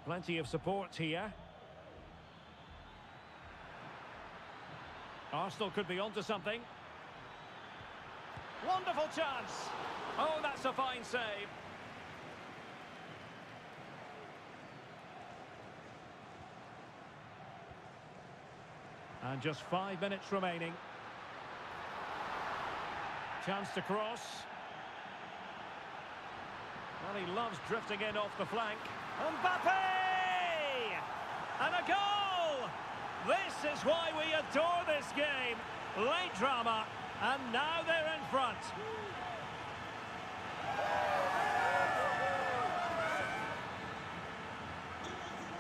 Plenty of support here. Arsenal could be onto something. Wonderful chance. Oh, that's a fine save. And just 5 minutes remaining. Chance to cross. Well, he loves drifting in off the flank. Mbappe! And a goal! This is why we adore this game. Late drama, and now they're in front.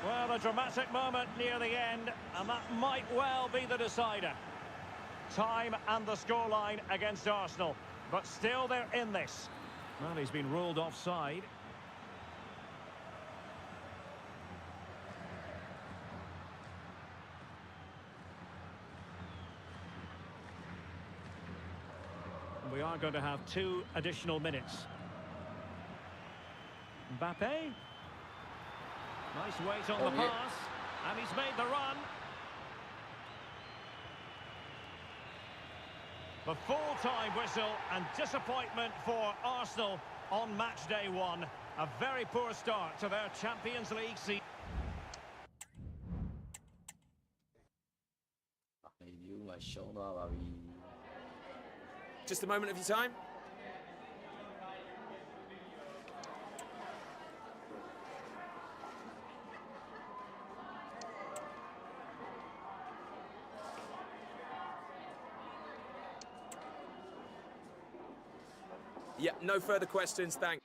Well, a dramatic moment near the end, and that might well be the decider. Time and the scoreline against Arsenal, but still they're in this. Well, he's been ruled offside. We are going to have 2 additional minutes. Mbappe. Nice weight on the pass, and he's made the run. The full-time whistle and disappointment for Arsenal on match day 1. A very poor start to their Champions League season. Just a moment of your time. Yeah, no further questions, thanks.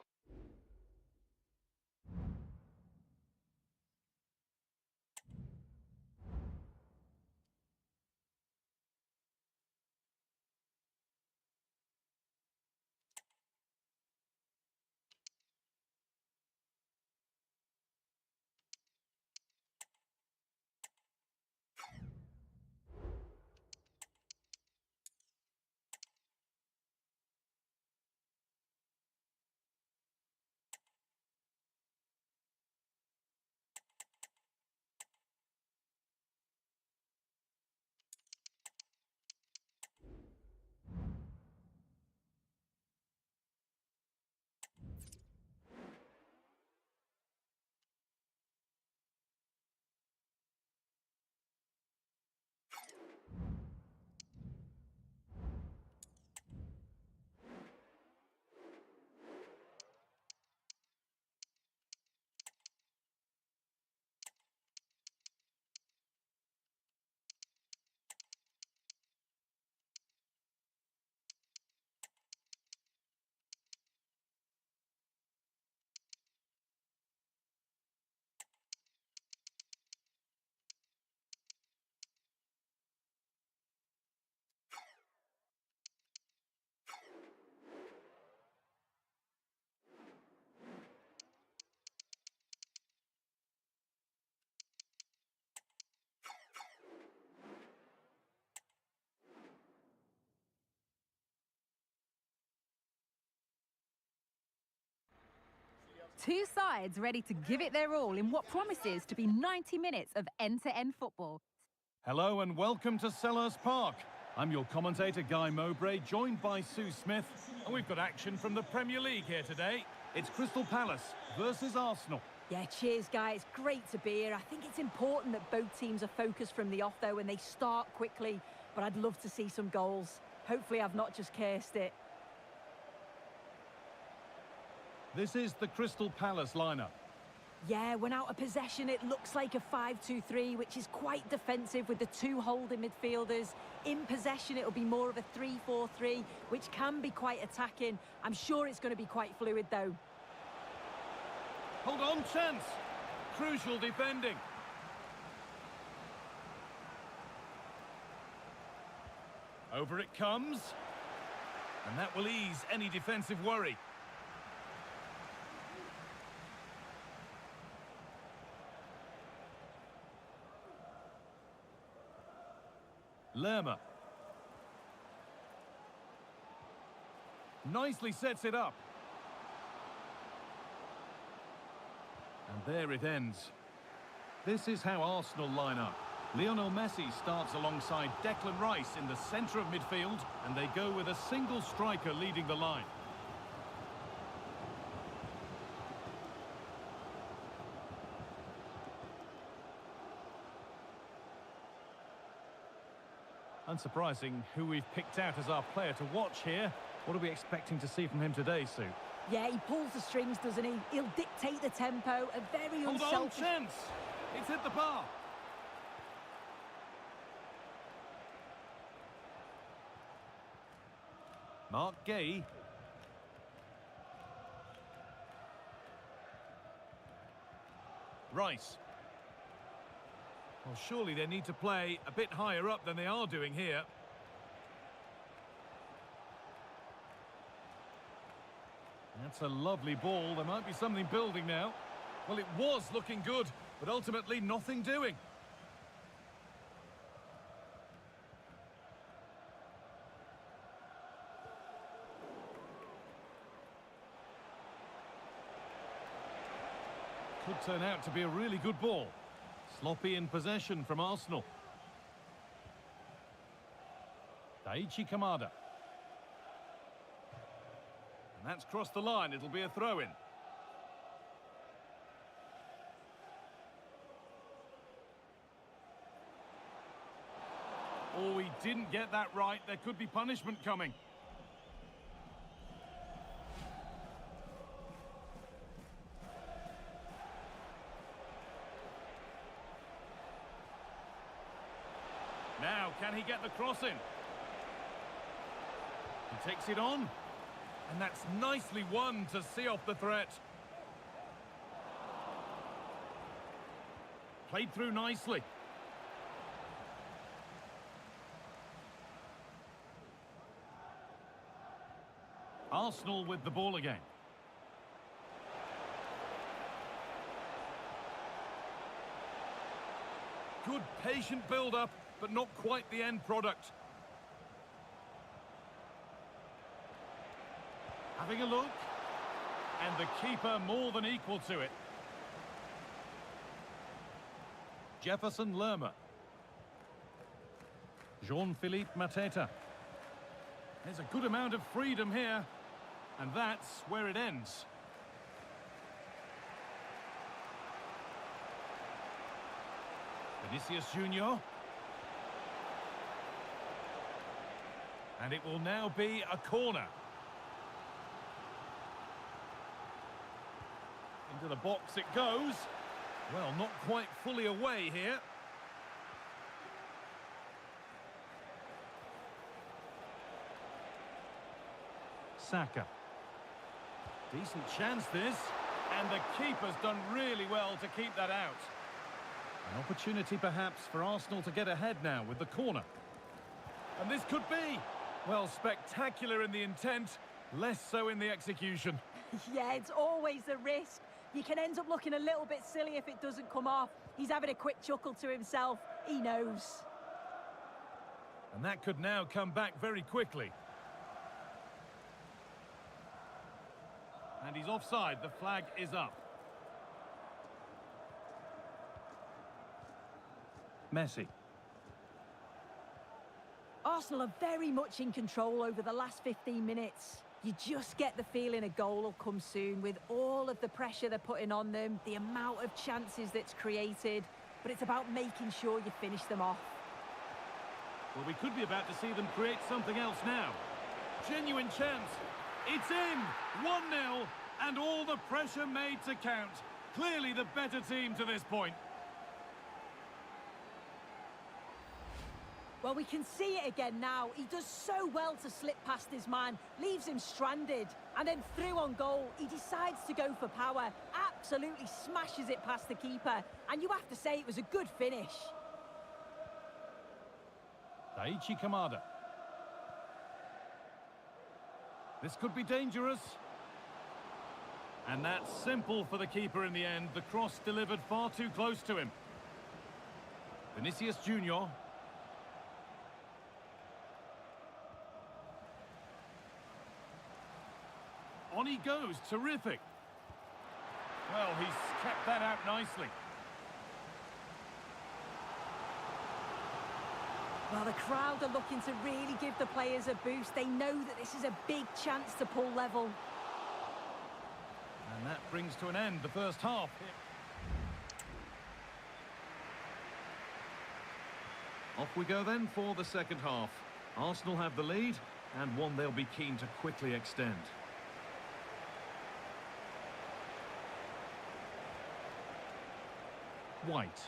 Two sides ready to give it their all in what promises to be 90 minutes of end-to-end football. Hello and welcome to Selhurst Park. I'm your commentator, Guy Mowbray, joined by Sue Smith. And we've got action from the Premier League here today. It's Crystal Palace versus Arsenal. Yeah, cheers, Guy. It's great to be here. I think it's important that both teams are focused from the off, though, and they start quickly. But I'd love to see some goals. Hopefully I've not just cursed it. This is the Crystal Palace lineup. Yeah, when out of possession, it looks like a 5-2-3, which is quite defensive with the two holding midfielders. In possession, it'll be more of a 3-4-3, which can be quite attacking. I'm sure it's going to be quite fluid, though. Hold on, chance. Crucial defending. Over it comes. And that will ease any defensive worry. Lerma. Nicely sets it up. And there it ends. This is how Arsenal line up. Lionel Messi starts alongside Declan Rice in the centre of midfield, and they go with a single striker leading the line. Unsurprising who we've picked out as our player to watch here. What are we expecting to see from him today, Sue? Yeah, he pulls the strings, doesn't he? He'll dictate the tempo, a very Hold unselfish... on, chance! It's hit the bar! Mark Gay. Rice. Well, surely they need to play a bit higher up than they are doing here. That's a lovely ball. There might be something building now. Well, it was looking good, but ultimately nothing doing. Could turn out to be a really good ball. Sloppy in possession from Arsenal. Daichi Kamada. And that's crossed the line. It'll be a throw-in. Oh, he didn't get that right. There could be punishment coming. Now, can he get the cross in? He takes it on. And that's nicely won to see off the threat. Played through nicely. Arsenal with the ball again. Good patient build-up, but not quite the end product. Having a look. And the keeper more than equal to it. Jefferson Lerma. Jean-Philippe Mateta. There's a good amount of freedom here. And that's where it ends. Vinicius Junior. And it will now be a corner. Into the box it goes. Well, not quite fully away here. Saka. Decent chance this. And the keeper's done really well to keep that out. An opportunity perhaps for Arsenal to get ahead now with the corner. And this could be, well, spectacular in the intent, less so in the execution. Yeah, it's always a risk. You can end up looking a little bit silly if it doesn't come off. He's having a quick chuckle to himself. He knows. And that could now come back very quickly. And he's offside. The flag is up. Messi. Arsenal are very much in control over the last 15 minutes. You just get the feeling a goal will come soon with all of the pressure they're putting on them, the amount of chances that's created, but it's about making sure you finish them off. Well, we could be about to see them create something else now. Genuine chance. It's in! 1-0, and all the pressure made to count. Clearly the better team to this point. Well, we can see it again now. He does so well to slip past his man, leaves him stranded, and then through on goal, he decides to go for power, absolutely smashes it past the keeper, and you have to say it was a good finish. Daichi Kamada. This could be dangerous. And that's simple for the keeper in the end. The cross delivered far too close to him. Vinicius Junior. On he goes, terrific. Well, he's kept that out nicely. Well, the crowd are looking to really give the players a boost. They know that this is a big chance to pull level. And that brings to an end the first half. Off we go then for the second half. Arsenal have the lead, and one they'll be keen to quickly extend. White.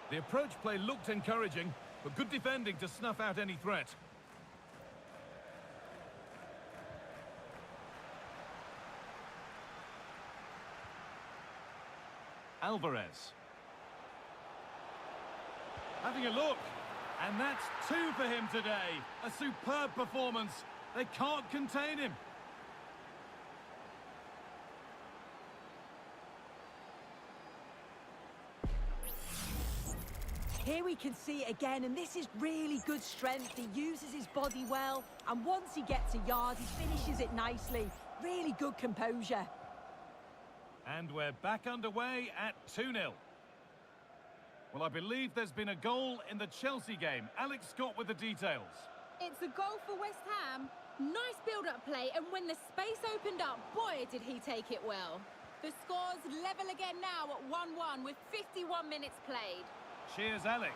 The approach play looked encouraging, but good defending to snuff out any threat. Alvarez. Having a look, and that's 2 for him today. A superb performance. They can't contain him. Here we can see it again, and this is really good strength. He uses his body well, and once he gets a yard, he finishes it nicely. Really good composure. And we're back underway at 2-0. Well, I believe there's been a goal in the Chelsea game. Alex Scott with the details. It's a goal for West Ham. Nice build-up play, and when the space opened up, boy, did he take it well. The score's level again now at 1-1 with 51 minutes played. Cheers, Alex.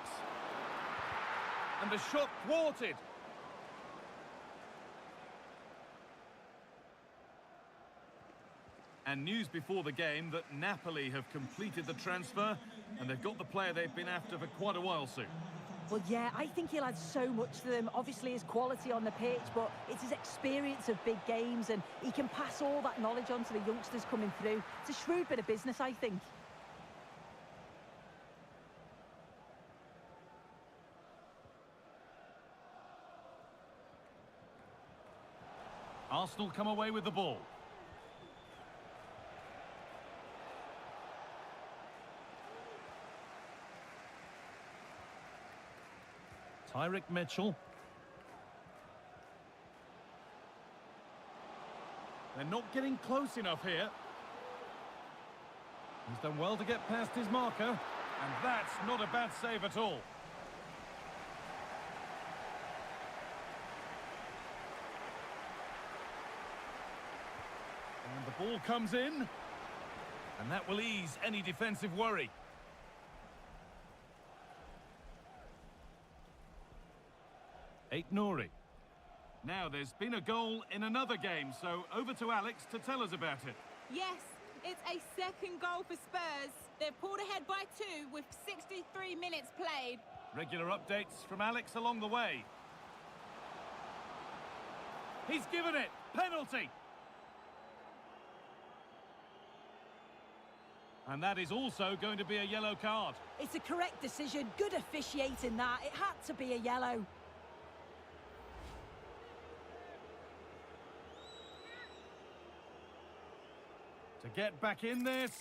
And the shot thwarted. And news before the game that Napoli have completed the transfer, and they've got the player they've been after for quite a while soon. Well, yeah, I think he'll add so much to them. Obviously, his quality on the pitch, but it's his experience of big games, and he can pass all that knowledge on to the youngsters coming through. It's a shrewd bit of business, I think. Arsenal come away with the ball. Tyrick Mitchell. They're not getting close enough here. He's done well to get past his marker, and that's not a bad save at all. And the ball comes in, and that will ease any defensive worry. Nouri. Now, there's been a goal in another game, so over to Alex to tell us about it. Yes, it's a second goal for Spurs. They've pulled ahead by 2 with 63 minutes played. Regular updates from Alex along the way. He's given it. Penalty. And that is also going to be a yellow card. It's a correct decision. Good officiating that. It had to be a yellow. To get back in this.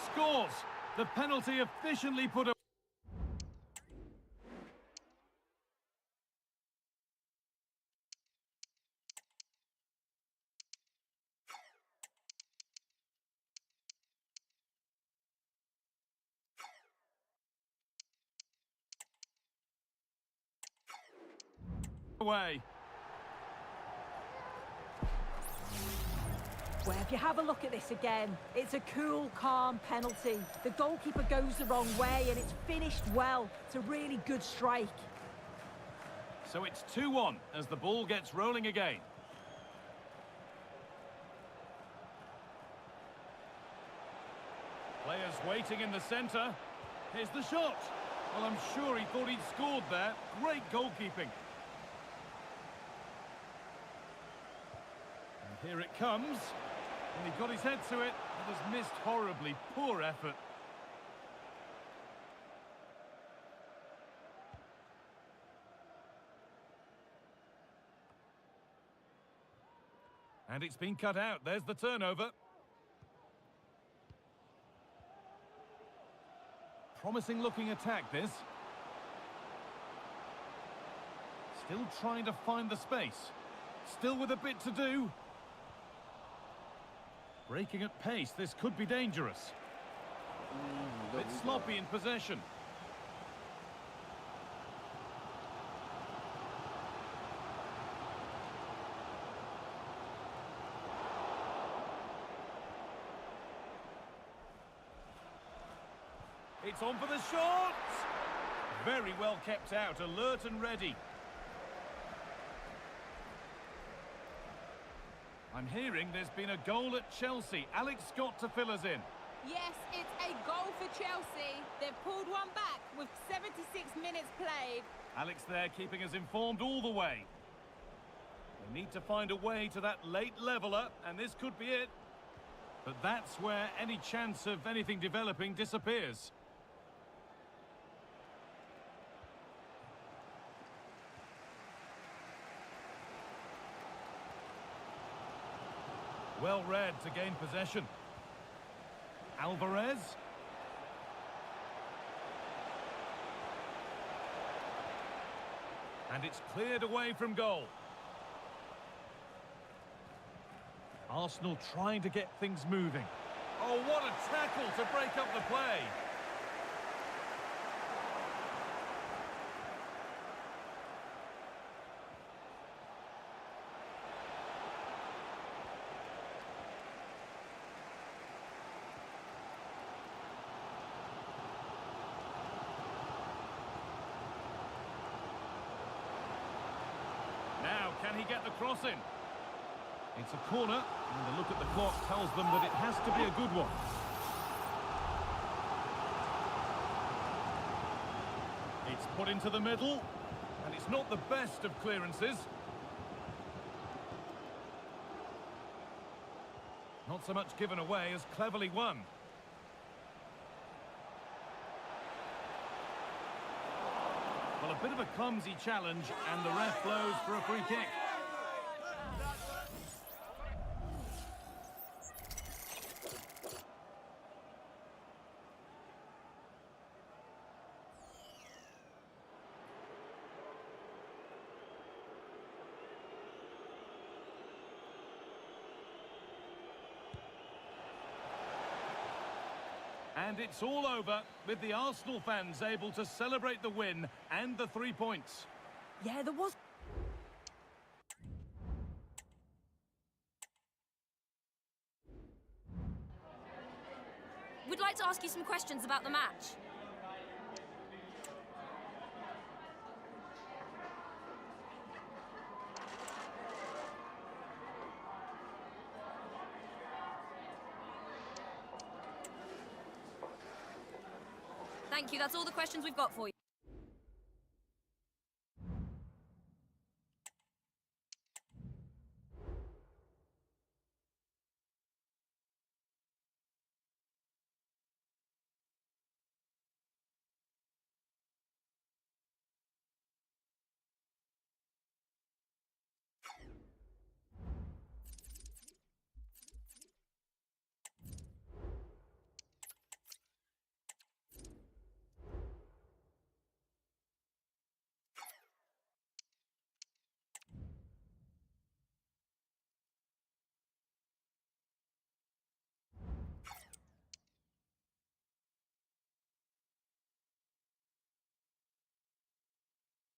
Scores. The penalty efficiently put away. away. Well, if you have a look at this again, it's a cool, calm penalty. The goalkeeper goes the wrong way and it's finished well. It's a really good strike. So it's 2-1 as the ball gets rolling again. Players waiting in the centre. Here's the shot. Well, I'm sure he thought he'd scored there. Great goalkeeping. And here it comes. And he got his head to it, but has missed horribly. Poor effort. And it's been cut out. There's the turnover. Promising looking attack, this. Still trying to find the space. Still with a bit to do. Breaking at pace, this could be dangerous. Bit sloppy in possession. It's on for the shot! Very well kept out, alert and ready. I'm hearing there's been a goal at Chelsea. Alex Scott to fill us in. Yes, it's a goal for Chelsea. They've pulled one back with 76 minutes played. Alex there keeping us informed all the way. We need to find a way to that late leveller, and this could be it. But that's where any chance of anything developing disappears. Well read to gain possession. Alvarez. And it's cleared away from goal. Arsenal trying to get things moving. Oh, what a tackle to break up the play. Now, can he get the cross in? It's a corner, and the look at the clock tells them that it has to be a good one. It's put into the middle, and it's not the best of clearances. Not so much given away as cleverly won. Well, a bit of a clumsy challenge, and the ref blows for a free kick. And it's all over, with the Arsenal fans able to celebrate the win and the 3 points. Yeah, there was... We'd like to ask you some questions about the match. Thank you, that's all the questions we've got for you.